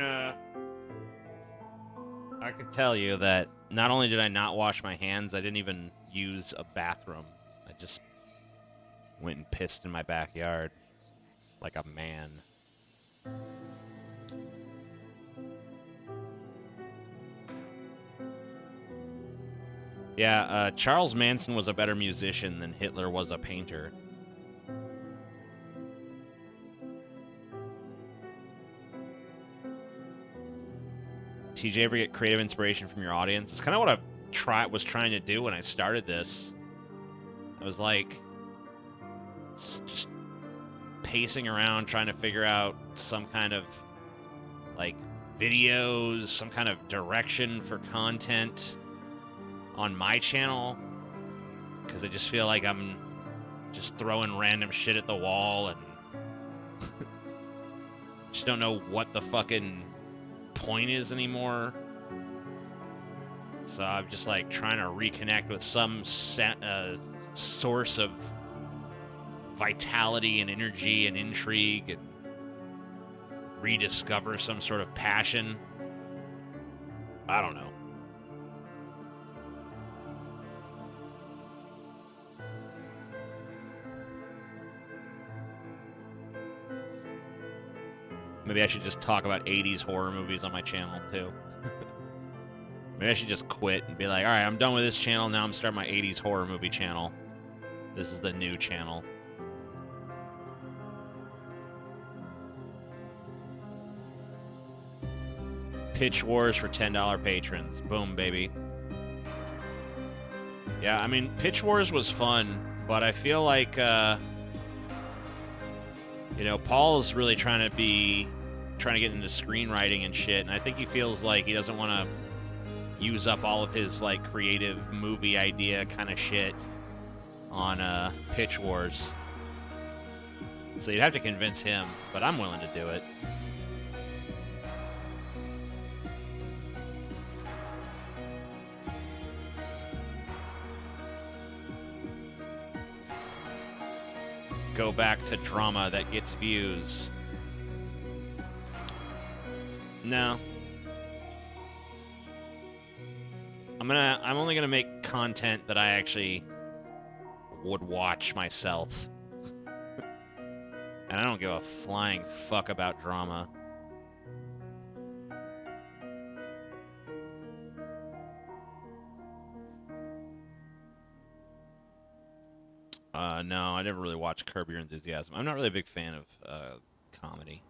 I could tell you that not only did I not wash my hands, I didn't even use a bathroom. I just went and pissed in my backyard like a man. Yeah, Charles Manson was a better musician than Hitler was a painter. TJ, ever get creative inspiration from your audience? It's kind of what I was trying to do when I started this. I was like, just pacing around trying to figure out some kind of like videos, some kind of direction for content on my channel, because I just feel like I'm just throwing random shit at the wall and just don't know what the fucking point is anymore. So I'm just like trying to reconnect with some source of vitality and energy and intrigue and rediscover some sort of passion. I don't know. Maybe I should just talk about 80s horror movies on my channel, too. Maybe I should just quit and be like, all right, I'm done with this channel. Now I'm starting my 80s horror movie channel. This is the new channel. Pitch Wars for $10 patrons. Boom, baby. Yeah, I mean, Pitch Wars was fun, but I feel like, you know, Paul is really trying to get into screenwriting and shit, and I think he feels like he doesn't want to use up all of his, like, creative movie idea kind of shit on Pitch Wars. So you'd have to convince him, but I'm willing to do it. Go back to drama that gets views. No. I'm only gonna make content that I actually would watch myself. And I don't give a flying fuck about drama. No, I never really watched Curb Your Enthusiasm. I'm not really a big fan of comedy.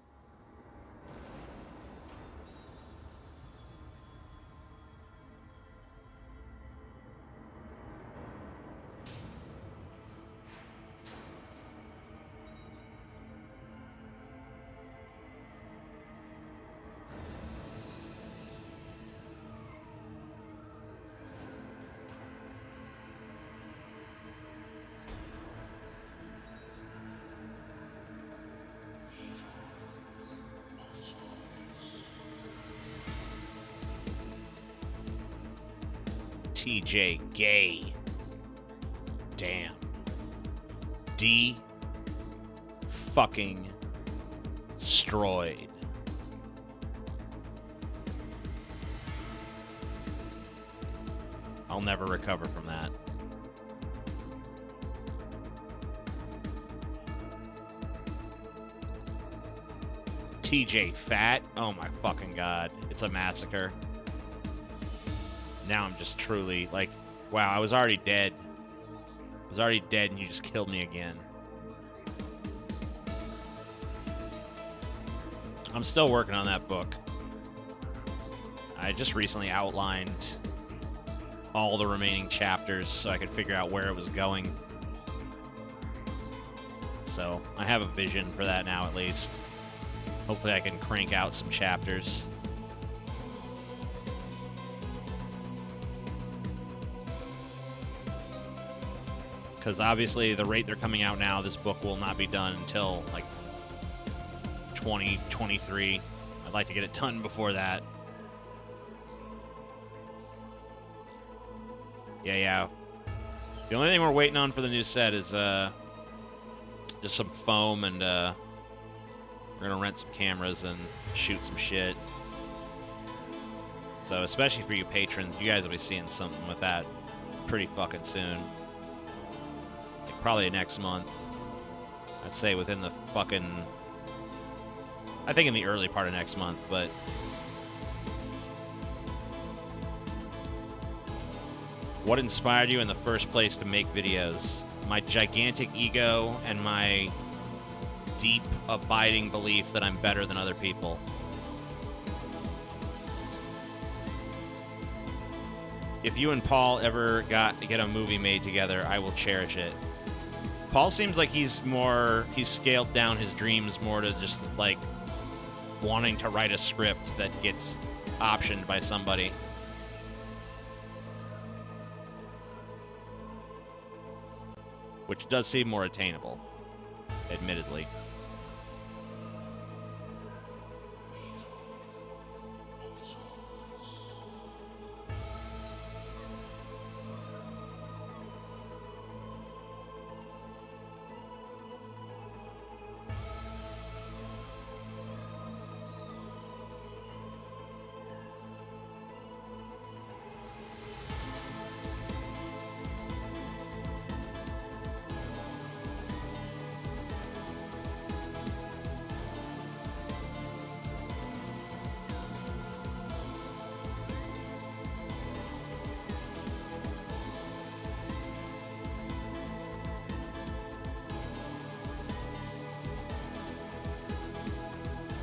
TJ gay. Damn. D fucking destroyed. I'll never recover from that. TJ fat? Oh my fucking god. It's a massacre. Now I'm just truly like, wow, I was already dead. I was already dead and you just killed me again. I'm still working on that book. I just recently outlined all the remaining chapters so I could figure out where it was going. So I have a vision for that now, at least. Hopefully I can crank out some chapters. Because obviously the rate they're coming out now, this book will not be done until like 2023. I'd like to get it done before that. Yeah. The only thing we're waiting on for the new set is just some foam and we're We're gonna rent some cameras and shoot some shit. So especially for you patrons, you guys will be seeing something with that pretty fucking soon. Like probably next month. I'd say within the fucking... I think in the early part of next month, but... What inspired you in the first place to make videos? My gigantic ego and my deep, abiding belief that I'm better than other people. If you and Paul ever get a movie made together, I will cherish it. Paul seems like he's scaled down his dreams more to just like wanting to write a script that gets optioned by somebody. Which does seem more attainable, admittedly.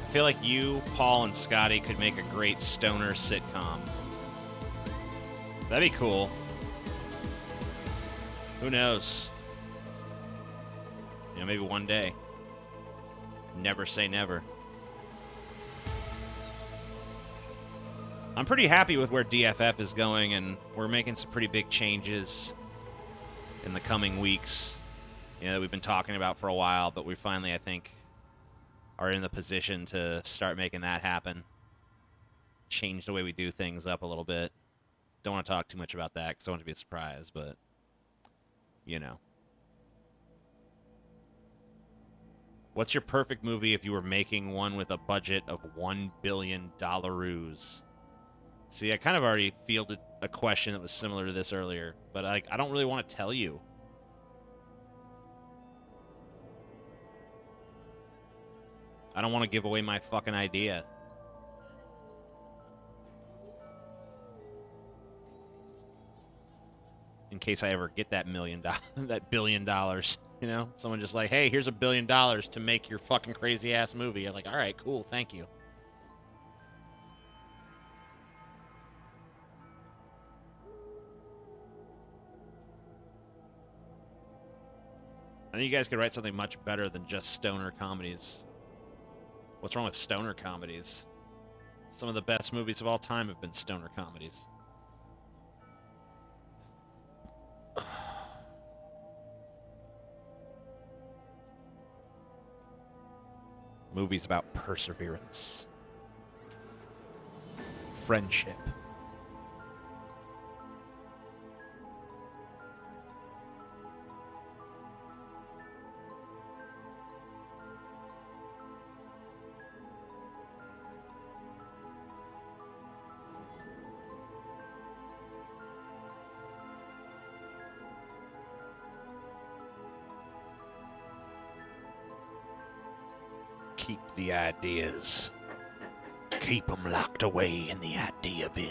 I feel like you, Paul, and Scotty could make a great stoner sitcom. That'd be cool. Who knows? You know, maybe one day. Never say never. I'm pretty happy with where DFF is going, and we're making some pretty big changes in the coming weeks. You know, that we've been talking about for a while, but we finally, I think, are in the position to start making that happen. Change the way we do things up a little bit. Don't want to talk too much about that because I want it to be a surprise, but, you know. What's your perfect movie if you were making one with a budget of $1 billion? See, I kind of already fielded a question that was similar to this earlier, but I don't really want to tell you. I don't want to give away my fucking idea. In case I ever get that that $1 billion, you know? Someone just like, hey, here's $1 billion to make your fucking crazy ass movie. I'm like, all right, cool, thank you. I think you guys could write something much better than just stoner comedies. What's wrong with stoner comedies? Some of the best movies of all time have been stoner comedies. Movies about perseverance. Friendship. Keep the ideas. Keep them locked away in the idea bin.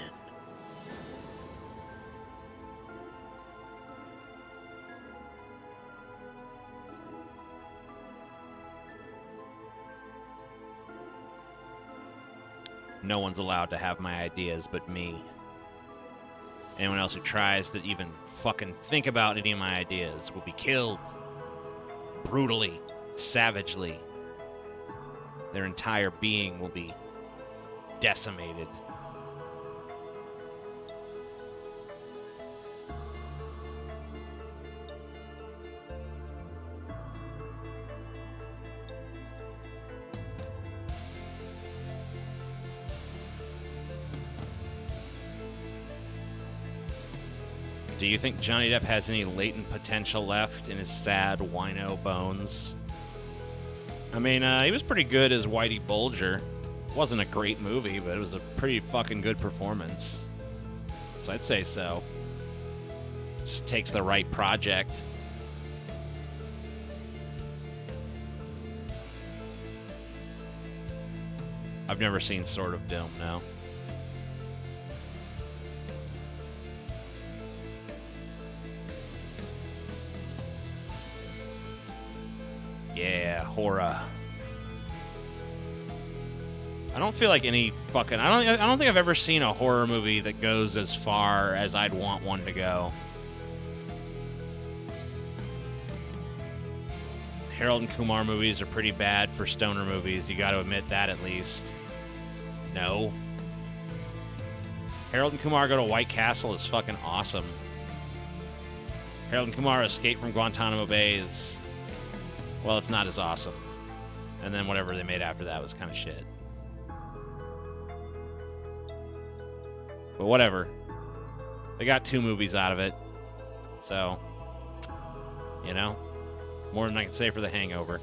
No one's allowed to have my ideas but me. Anyone else who tries to even fucking think about any of my ideas will be killed. Brutally. Savagely. Their entire being will be decimated. Do you think Johnny Depp has any latent potential left in his sad wino bones? I mean, he was pretty good as Whitey Bulger. Wasn't a great movie, but it was a pretty fucking good performance. So I'd say so. Just takes the right project. I've never seen Sword of Doom, no. Yeah, horror. I don't feel like any fucking... I don't think I've ever seen a horror movie that goes as far as I'd want one to go. Harold and Kumar movies are pretty bad for stoner movies. You got to admit that at least. No. Harold and Kumar Go to White Castle is fucking awesome. Harold and Kumar Escape from Guantanamo Bay is... well, it's not as awesome. And then whatever they made after that was kind of shit. But whatever. They got 2 movies out of it. So, you know, more than I can say for The Hangover.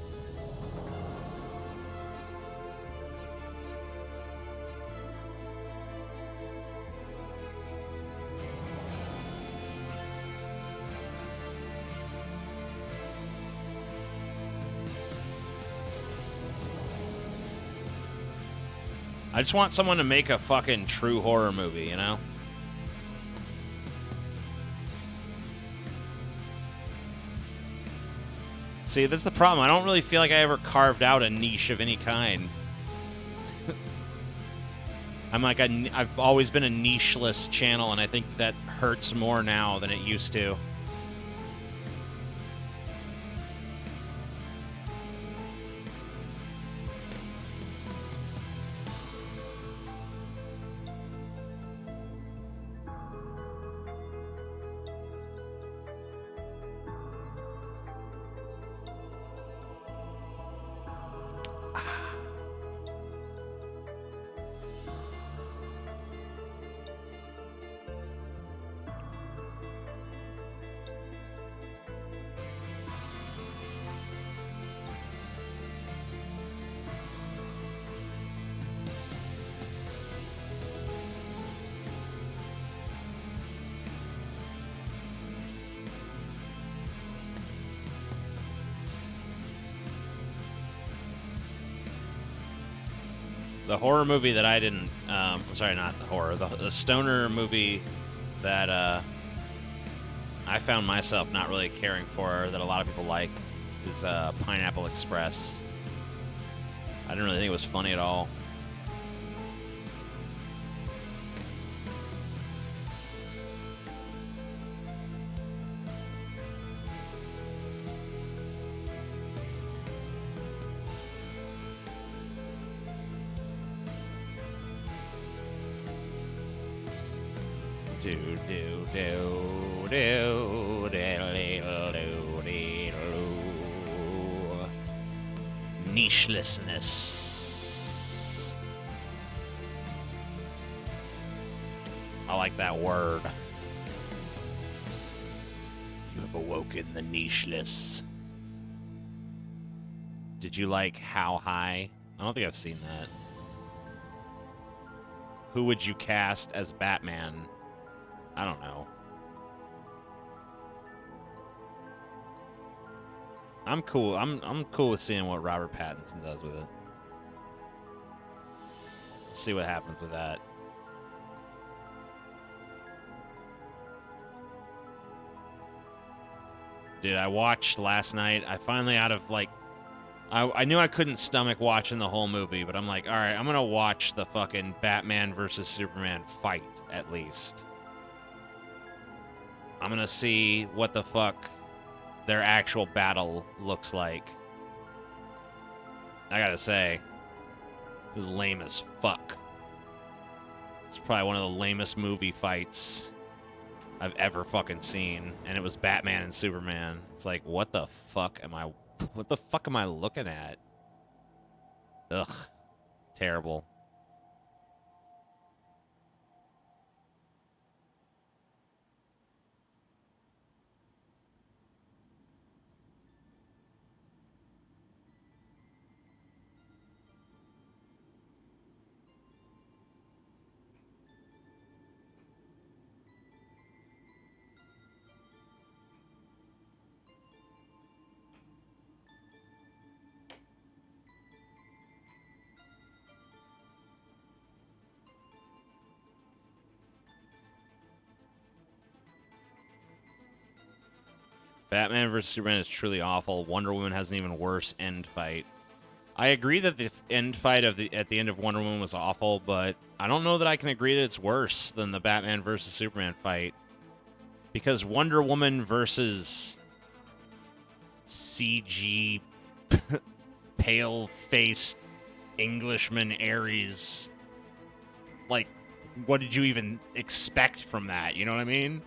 I just want someone to make a fucking true horror movie, you know? See, that's the problem. I don't really feel like I ever carved out a niche of any kind. I've always been a nicheless channel, and I think that hurts more now than it used to. The horror movie that I didn't... sorry, not the horror. The stoner movie that I found myself not really caring for, that a lot of people like, is Pineapple Express. I didn't really think it was funny at all. Nichelessness. I like that word. You have awoken the nicheless. Did you like How High? I don't think I've seen that. Who would you cast as Batman? I don't know. I'm cool. I'm cool with seeing what Robert Pattinson does with it. See what happens with that. Dude, I watched last night. I finally out of like... I knew I couldn't stomach watching the whole movie, but I'm like, all right, I'm going to watch the fucking Batman versus Superman fight, at least. I'm going to see what the fuck their actual battle looks like. I gotta say, it was lame as fuck. It's probably one of the lamest movie fights I've ever fucking seen, and it was Batman and Superman. It's like, what the fuck am I looking at? Ugh. Terrible. Batman vs Superman is truly awful. Wonder Woman has an even worse end fight. I agree that the end fight at the end of Wonder Woman was awful, but I don't know that I can agree that it's worse than the Batman versus Superman fight. Because Wonder Woman versus CG pale-faced Englishman Ares, like, what did you even expect from that? You know what I mean?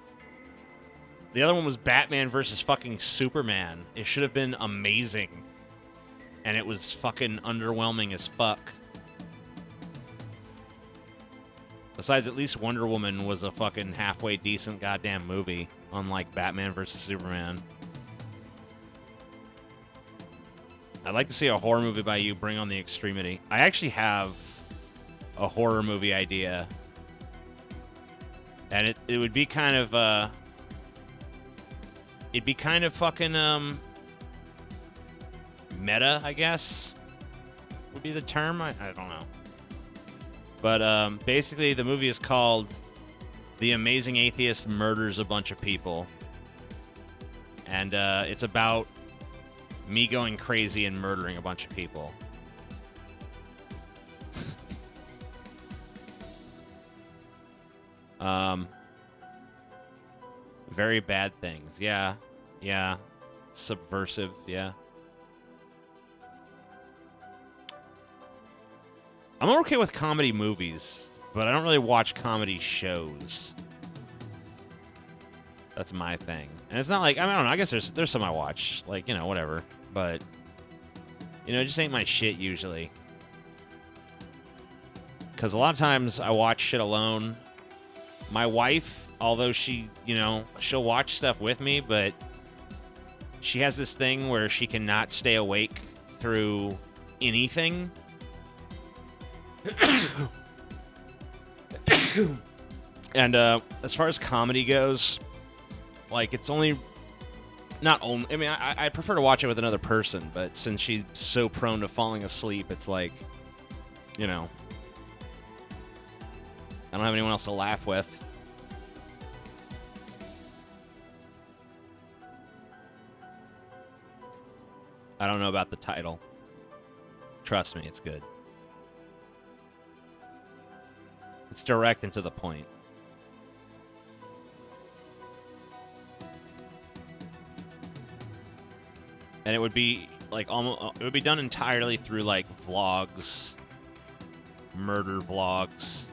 The other one was Batman versus fucking Superman. It should have been amazing. And it was fucking underwhelming as fuck. Besides, at least Wonder Woman was a fucking halfway decent goddamn movie, unlike Batman vs. Superman. I'd like to see a horror movie by you bring on the extremity. I actually have a horror movie idea. And it would be kind of, it'd be kind of fucking, meta, I guess, would be the term. I don't know. But basically, the movie is called The Amazing Atheist Murders a Bunch of People. And it's about me going crazy and murdering a bunch of people. Very bad things. Yeah. Yeah. Subversive. Yeah. I'm okay with comedy movies, but I don't really watch comedy shows. That's my thing. And it's not like, I don't know, I guess there's some I watch. Like, you know, whatever. But, you know, it just ain't my shit usually. Because a lot of times I watch shit alone. My wife, although she, you know, she'll watch stuff with me, but she has this thing where she cannot stay awake through anything. And as far as comedy goes, like, it's only not only, I mean, I prefer to watch it with another person, but since she's so prone to falling asleep, it's like, you know, I don't have anyone else to laugh with. I don't know about the title. Trust me, it's good. It's direct and to the point. And it would be like almost, it would be done entirely through like vlogs, murder vlogs.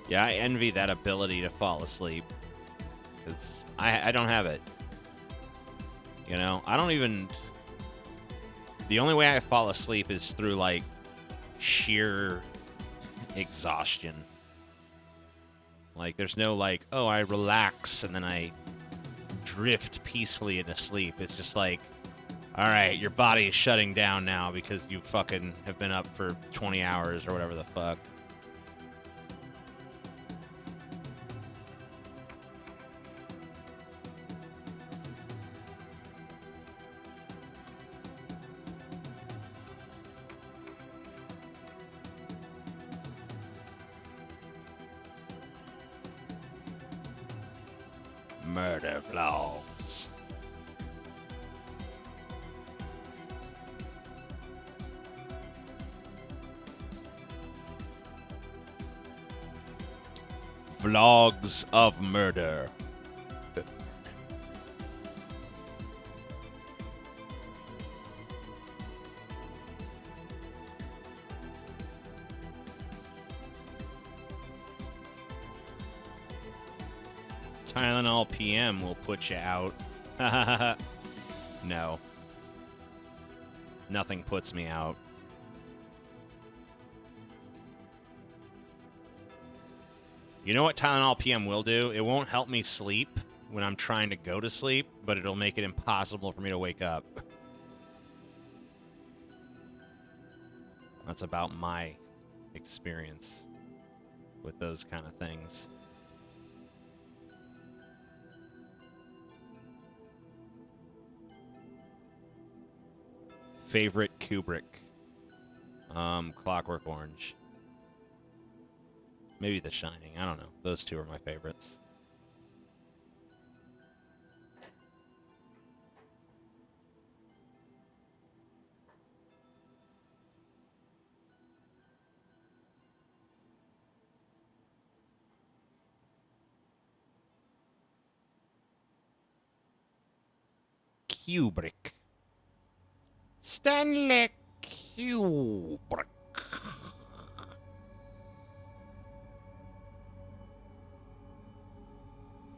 Yeah, I envy that ability to fall asleep. Because I don't have it. You know, I don't even... The only way I fall asleep is through, like, sheer exhaustion. Like, there's no, like, oh, I relax and then I drift peacefully into sleep. It's just like, all right, your body is shutting down now because you fucking have been up for 20 hours or whatever the fuck. Murder vlogs. Vlogs of murder. Tylenol PM will put you out. No. Nothing puts me out. You know what Tylenol PM will do? It won't help me sleep when I'm trying to go to sleep, but it'll make it impossible for me to wake up. That's about my experience with those kind of things. Favorite Kubrick? Clockwork Orange. Maybe The Shining. I don't know. Those two are my favorites. Kubrick. Stanley Kubrick.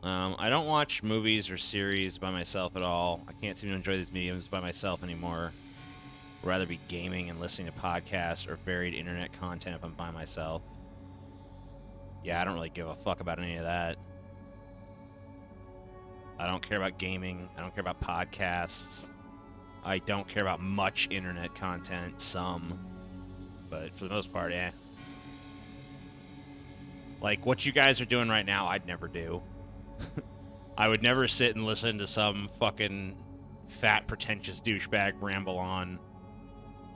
I don't watch movies or series by myself at all. I can't seem to enjoy these mediums by myself anymore. I'd rather be gaming and listening to podcasts or varied internet content if I'm by myself. Yeah, I don't really give a fuck about any of that. I don't care about gaming. I don't care about podcasts. I don't care about much internet content. Some. But for the most part, eh. Like, what you guys are doing right now, I'd never do. I would never sit and listen to some fucking fat, pretentious douchebag ramble on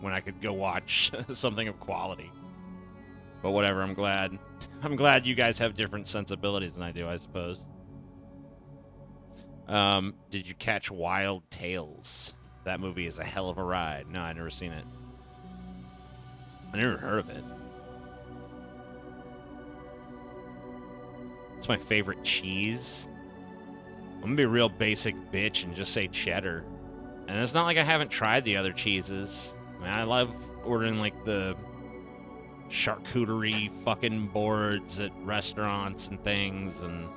when I could go watch something of quality. But whatever, I'm glad. I'm glad you guys have different sensibilities than I do, I suppose. Did you catch Wild Tales? That movie is a hell of a ride. No, I've never seen it. I never heard of it. It's my favorite cheese. I'm gonna be a real basic bitch and just say cheddar. And it's not like I haven't tried the other cheeses. I mean, I love ordering like the charcuterie fucking boards at restaurants and things and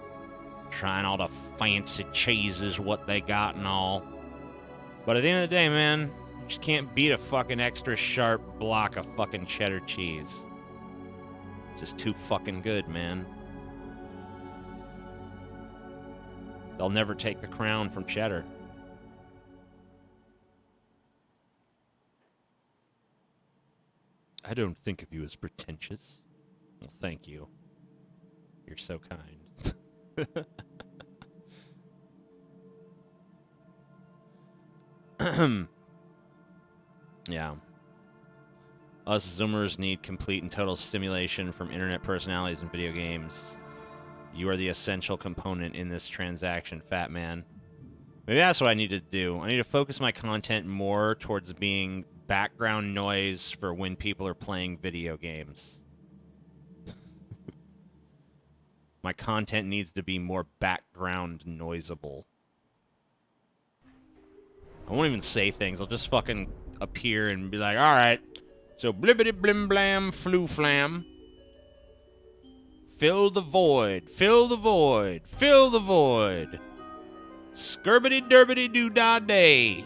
trying all the fancy cheeses, what they got and all. But at the end of the day, man, you just can't beat a fucking extra sharp block of fucking cheddar cheese. It's just too fucking good, man. They'll never take the crown from cheddar. I don't think of you as pretentious. Well, thank you. You're so kind. Yeah. Us Zoomers need complete and total stimulation from internet personalities in video games. You are the essential component in this transaction, fat man. Maybe that's what I need to do. I need to focus my content more towards being background noise for when people are playing video games. My content needs to be more background noisable. I won't even say things. I'll just fucking appear and be like, all right, so blibbity blim blam flu flam. Fill the void, fill the void, fill the void. Skirbity derbity doo da day.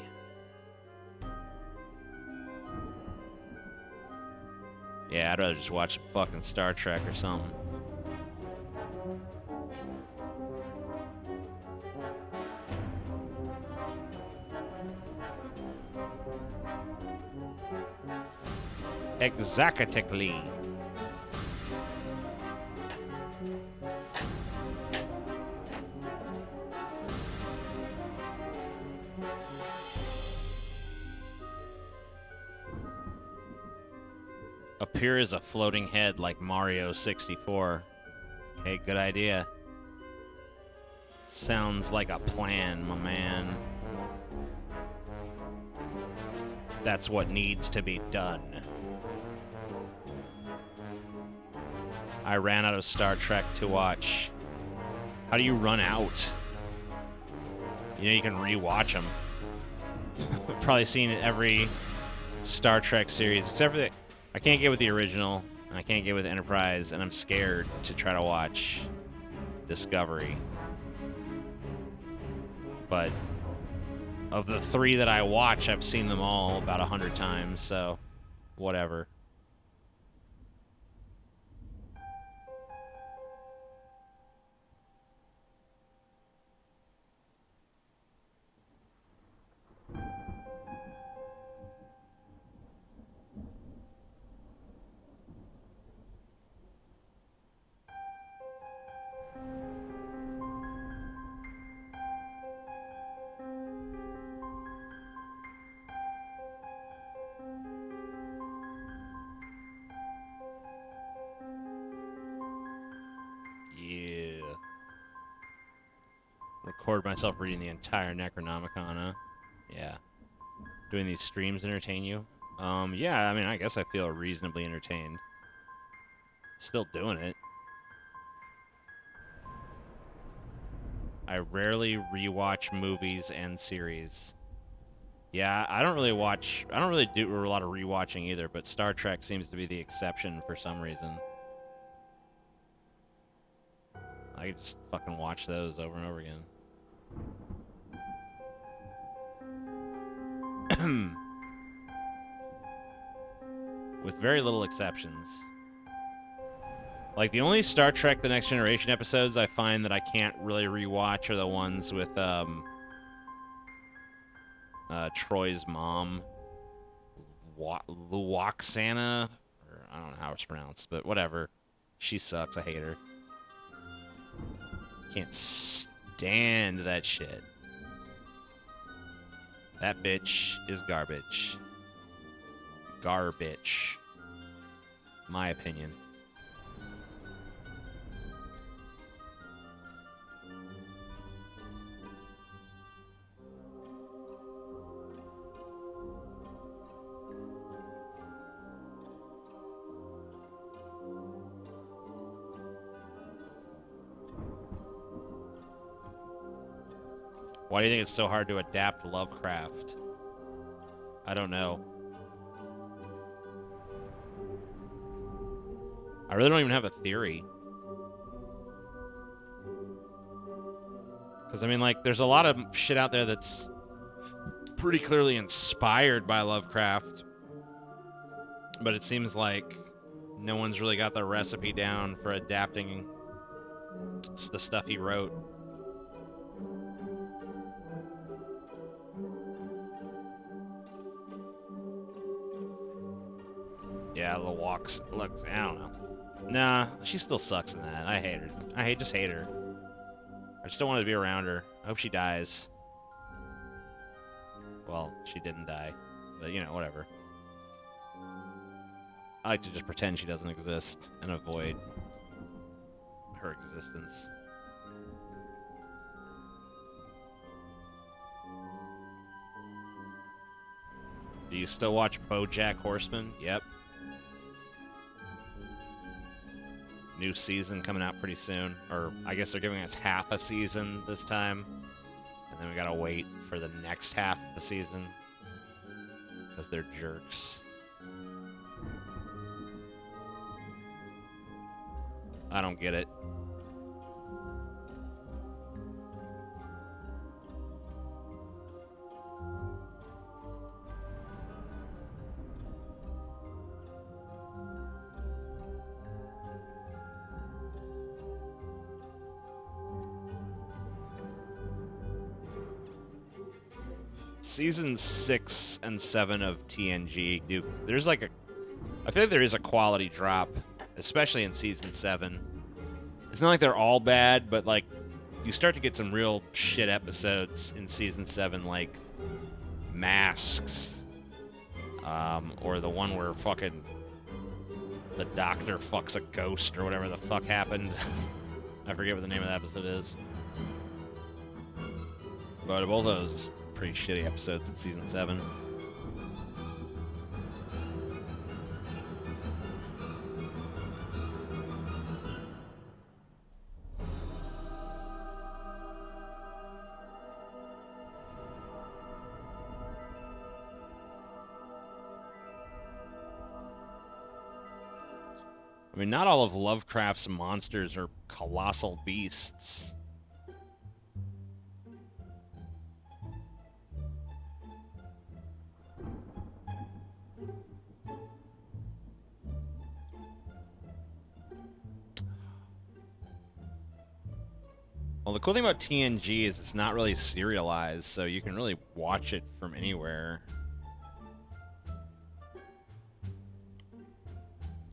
Yeah, I'd rather just watch fucking Star Trek or something. Exactly. Appear as a floating head like Mario 64. Hey, good idea. Sounds like a plan, my man. That's what needs to be done. I ran out of Star Trek to watch. How do you run out? You know, you can rewatch them. I've probably seen every Star Trek series, except for the... I can't get with the original, and I can't get with Enterprise, and I'm scared to try to watch Discovery. But of the three that I watch, I've seen them all about 100 times, so whatever. record myself reading the entire Necronomicon, huh? Yeah. Doing these streams entertain you? Yeah, I mean, I guess I feel reasonably entertained. Still doing it. I rarely rewatch movies and series. Yeah, I don't really do a lot of rewatching either, but Star Trek seems to be the exception for some reason. I could just fucking watch those over and over again. With very little exceptions. Like, the only Star Trek The Next Generation episodes I find that I can't really rewatch are the ones with, Troy's mom, Luoxana, or I don't know how it's pronounced, but whatever. She sucks. I hate her. Can't stand that shit. That bitch is garbage. Garbage. My opinion. Why do you think it's so hard to adapt Lovecraft? I don't know. I really don't even have a theory. Because, I mean, like, there's a lot of shit out there that's pretty clearly inspired by Lovecraft. But it seems like no one's really got the recipe down for adapting the stuff he wrote. Yeah, the walks. Look, I don't know. Nah, she still sucks in that. I hate her. Just hate her. I just don't want to be around her. I hope she dies. Well, she didn't die. But, you know, whatever. I like to just pretend she doesn't exist and avoid her existence. Do you still watch BoJack Horseman? Yep. New season coming out pretty soon. Or I guess they're giving us half a season this time. And then we gotta wait for the next half of the season. Because they're jerks. I don't get it. Season 6 and 7 of TNG, dude, there's like I feel like there is a quality drop, especially in season 7. It's not like they're all bad, but like you start to get some real shit episodes in season 7, like Masks, or the one where fucking the doctor fucks a ghost or whatever the fuck happened. I forget what the name of the episode is. But both those pretty shitty episodes in season 7. I mean, not all of Lovecraft's monsters are colossal beasts. Well, the cool thing about TNG is it's not really serialized, so you can really watch it from anywhere.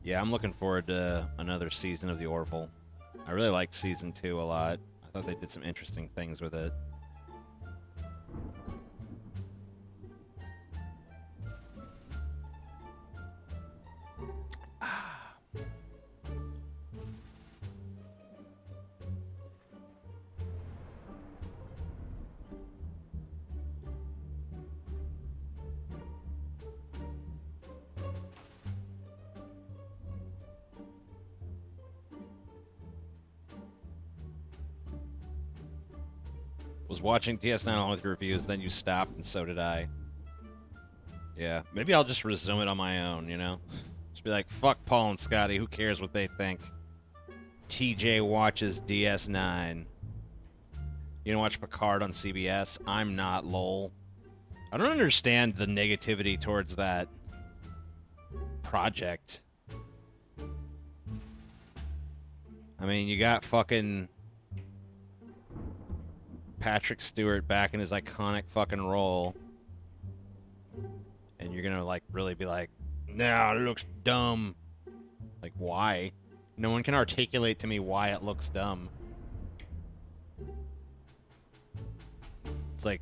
Yeah, I'm looking forward to another season of The Orville. I really liked season 2 a lot. I thought they did some interesting things with it. Was watching DS9 along with your reviews, then you stopped, and so did I. Yeah, maybe I'll just resume it on my own, you know? Just be like, fuck Paul and Scotty, who cares what they think? TJ watches DS9. You don't watch Picard on CBS? I'm not, lol. I don't understand the negativity towards that project. I mean, you got fucking Patrick Stewart back in his iconic fucking role. And you're gonna, like, really be like, nah, it looks dumb. Like, why? No one can articulate to me why it looks dumb. It's like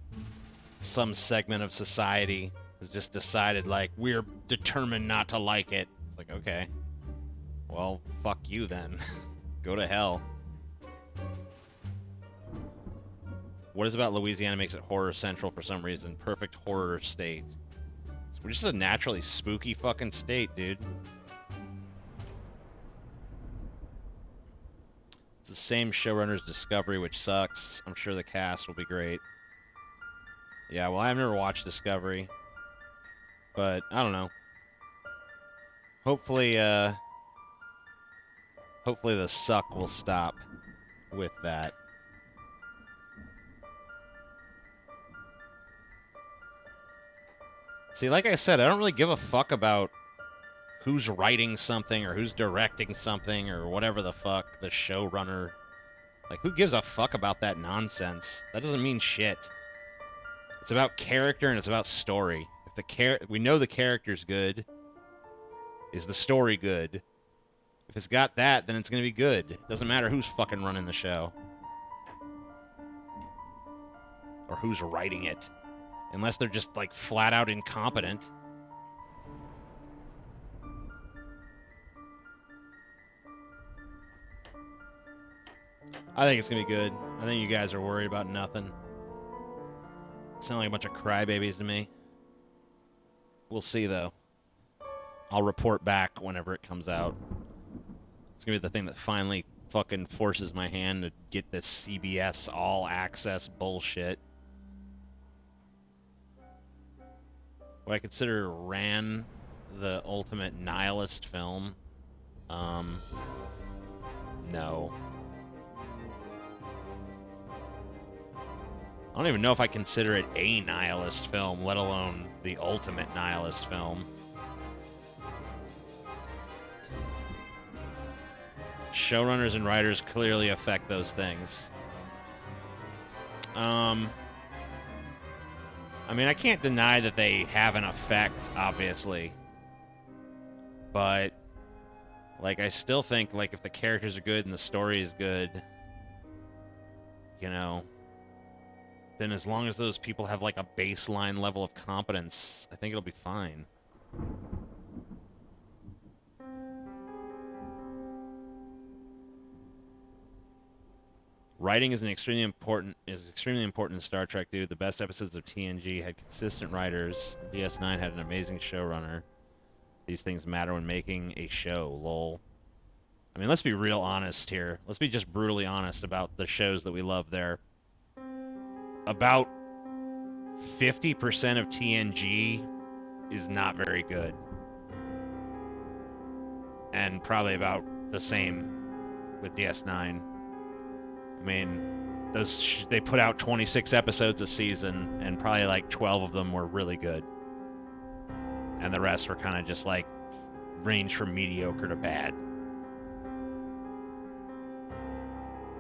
some segment of society has just decided, like, we're determined not to like it. It's like, okay. Well, fuck you then. Go to hell. What is about Louisiana makes it horror central for some reason? Perfect horror state. We're just a naturally spooky fucking state, dude. It's the same showrunner's Discovery, which sucks. I'm sure the cast will be great. Yeah, well, I've never watched Discovery. But, I don't know. Hopefully, hopefully the suck will stop with that. See, like I said, I don't really give a fuck about who's writing something or who's directing something or whatever the fuck, the showrunner. Like, who gives a fuck about that nonsense? That doesn't mean shit. It's about character and it's about story. If we know the character's good, is the story good? If it's got that, then it's gonna be good. It doesn't matter who's fucking running the show. Or who's writing it. Unless they're just, like, flat out incompetent. I think it's gonna be good. I think you guys are worried about nothing. Sound like a bunch of crybabies to me. We'll see, though. I'll report back whenever it comes out. It's gonna be the thing that finally fucking forces my hand to get this CBS all-access bullshit. What I consider Ran the ultimate nihilist film? No. I don't even know if I consider it a nihilist film, let alone the ultimate nihilist film. Showrunners and writers clearly affect those things. I mean, I can't deny that they have an effect, obviously. But, like, I still think, like, if the characters are good and the story is good, you know, then as long as those people have, like, a baseline level of competence, I think it'll be fine. Writing is extremely important in Star Trek, dude. The best episodes of TNG had consistent writers. DS9 had an amazing showrunner. These things matter when making a show, lol. I mean, let's be real honest here. Let's be just brutally honest about the shows that we love there. About 50% of TNG is not very good. And probably about the same with DS9. I mean, they put out 26 episodes a season, and probably like 12 of them were really good. And the rest were kind of just like range from mediocre to bad.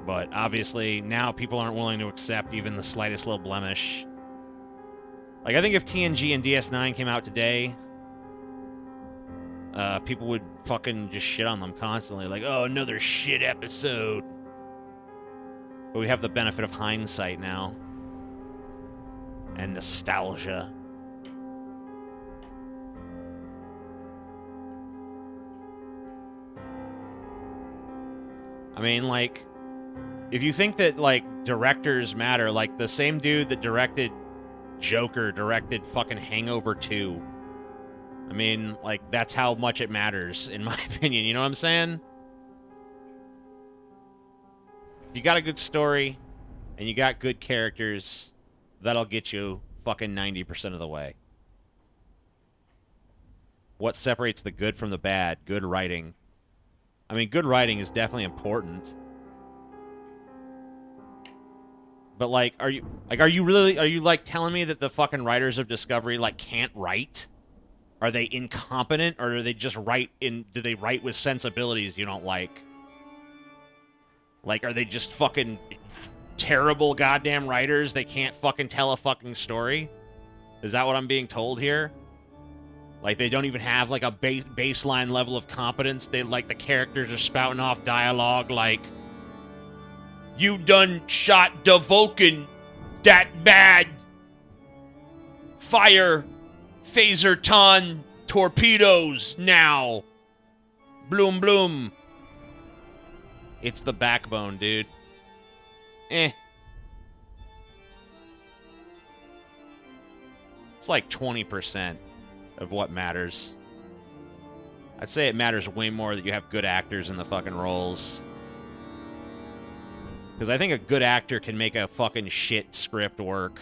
But obviously, now people aren't willing to accept even the slightest little blemish. Like, I think if TNG and DS9 came out today, people would fucking just shit on them constantly. Like, oh, another shit episode. But we have the benefit of hindsight now. And nostalgia. I mean, like, if you think that, like, directors matter, like, the same dude that directed Joker directed fucking Hangover 2. I mean, like, that's how much it matters, in my opinion. You know what I'm saying? If you got a good story, and you got good characters, that'll get you fucking 90% of the way. What separates the good from the bad? Good writing. I mean, good writing is definitely important. But are you like telling me that the fucking writers of Discovery like can't write? Are they incompetent, or do they just do they write with sensibilities you don't like? Like, are they just fucking terrible goddamn writers? They can't fucking tell a fucking story? Is that what I'm being told here? Like, they don't even have, like, a baseline level of competence? They, like, the characters are spouting off dialogue like, you done shot the Vulcan that bad. Fire phaser ton torpedoes now. Bloom, bloom. It's the backbone, dude. It's like 20% of what matters. I'd say it matters way more that you have good actors in the fucking roles. Because I think a good actor can make a fucking shit script work.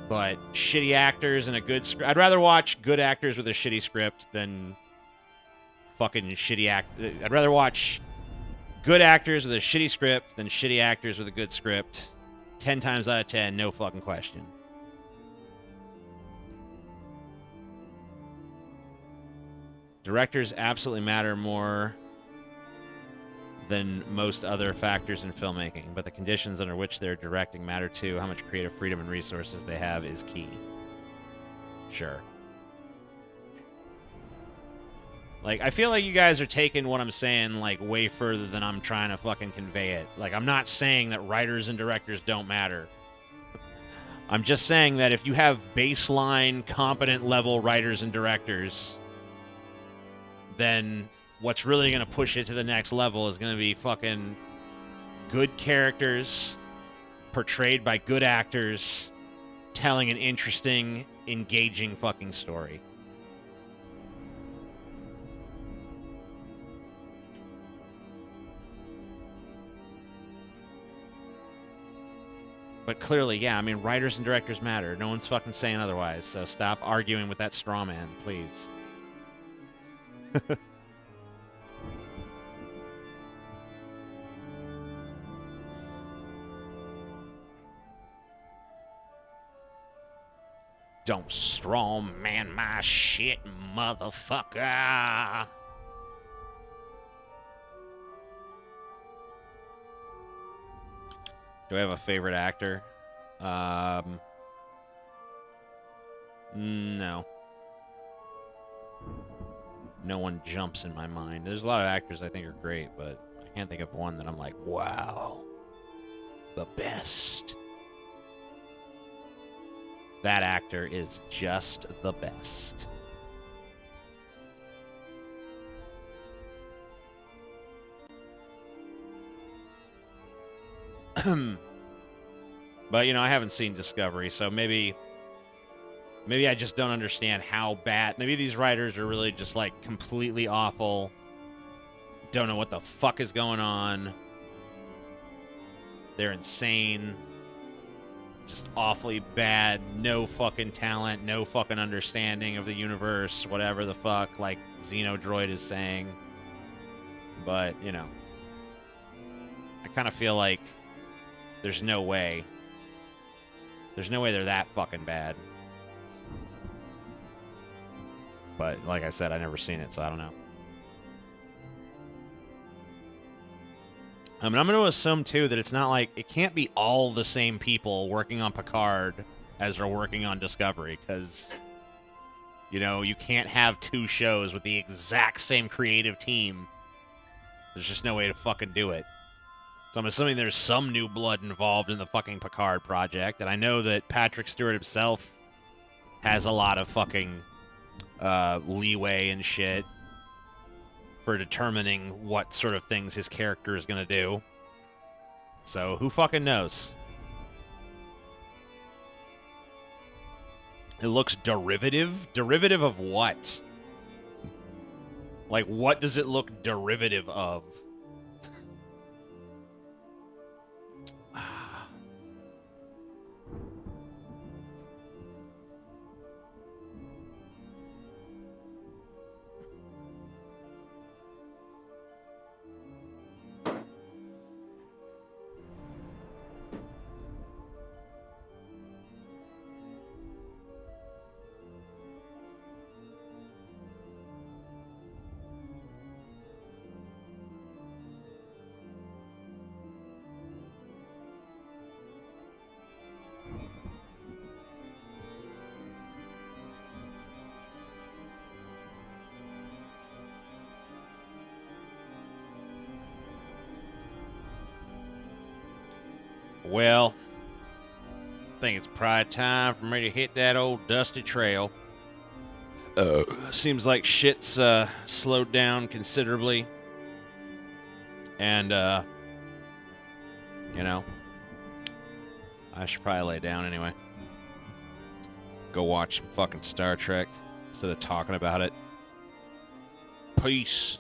But shitty actors and a good script... I'd rather watch good actors with a shitty script than fucking shitty I'd rather watch good actors with a shitty script than shitty actors with a good script. 10 times out of 10, no fucking question. Directors absolutely matter more than most other factors in filmmaking, but the conditions under which they're directing matter too. How much creative freedom and resources they have is key. Sure. Like, I feel like you guys are taking what I'm saying, like, way further than I'm trying to fucking convey it. Like, I'm not saying that writers and directors don't matter. I'm just saying that if you have baseline, competent level writers and directors, then what's really going to push it to the next level is going to be fucking good characters portrayed by good actors telling an interesting, engaging fucking story. But clearly, yeah, I mean, writers and directors matter. No one's fucking saying otherwise, so stop arguing with that straw man, please. Don't straw man my shit, motherfucker. Do I have a favorite actor? No. No one jumps in my mind. There's a lot of actors I think are great, but I can't think of one that I'm like, wow, the best. That actor is just the best. But, you know, I haven't seen Discovery, so maybe I just don't understand how bad. Maybe these writers are really just, like, completely awful. Don't know what the fuck is going on. They're insane. Just awfully bad. No fucking talent. No fucking understanding of the universe. Whatever the fuck, like, Xenodroid is saying. But, you know. I kind of feel like there's no way. There's no way they're that fucking bad. But, like I said, I've never seen it, so I don't know. I mean, I'm going to assume, too, that it's not like... It can't be all the same people working on Picard as are working on Discovery, because, you know, you can't have two shows with the exact same creative team. There's just no way to fucking do it. So I'm assuming there's some new blood involved in the fucking Picard project, and I know that Patrick Stewart himself has a lot of fucking leeway and shit for determining what sort of things his character is going to do. So who fucking knows? It looks derivative? Derivative of what? Like, what does it look derivative of? Well, I think it's probably time for me to hit that old dusty trail. Seems like shit's slowed down considerably. And, you know, I should probably lay down anyway. Go watch some fucking Star Trek instead of talking about it. Peace.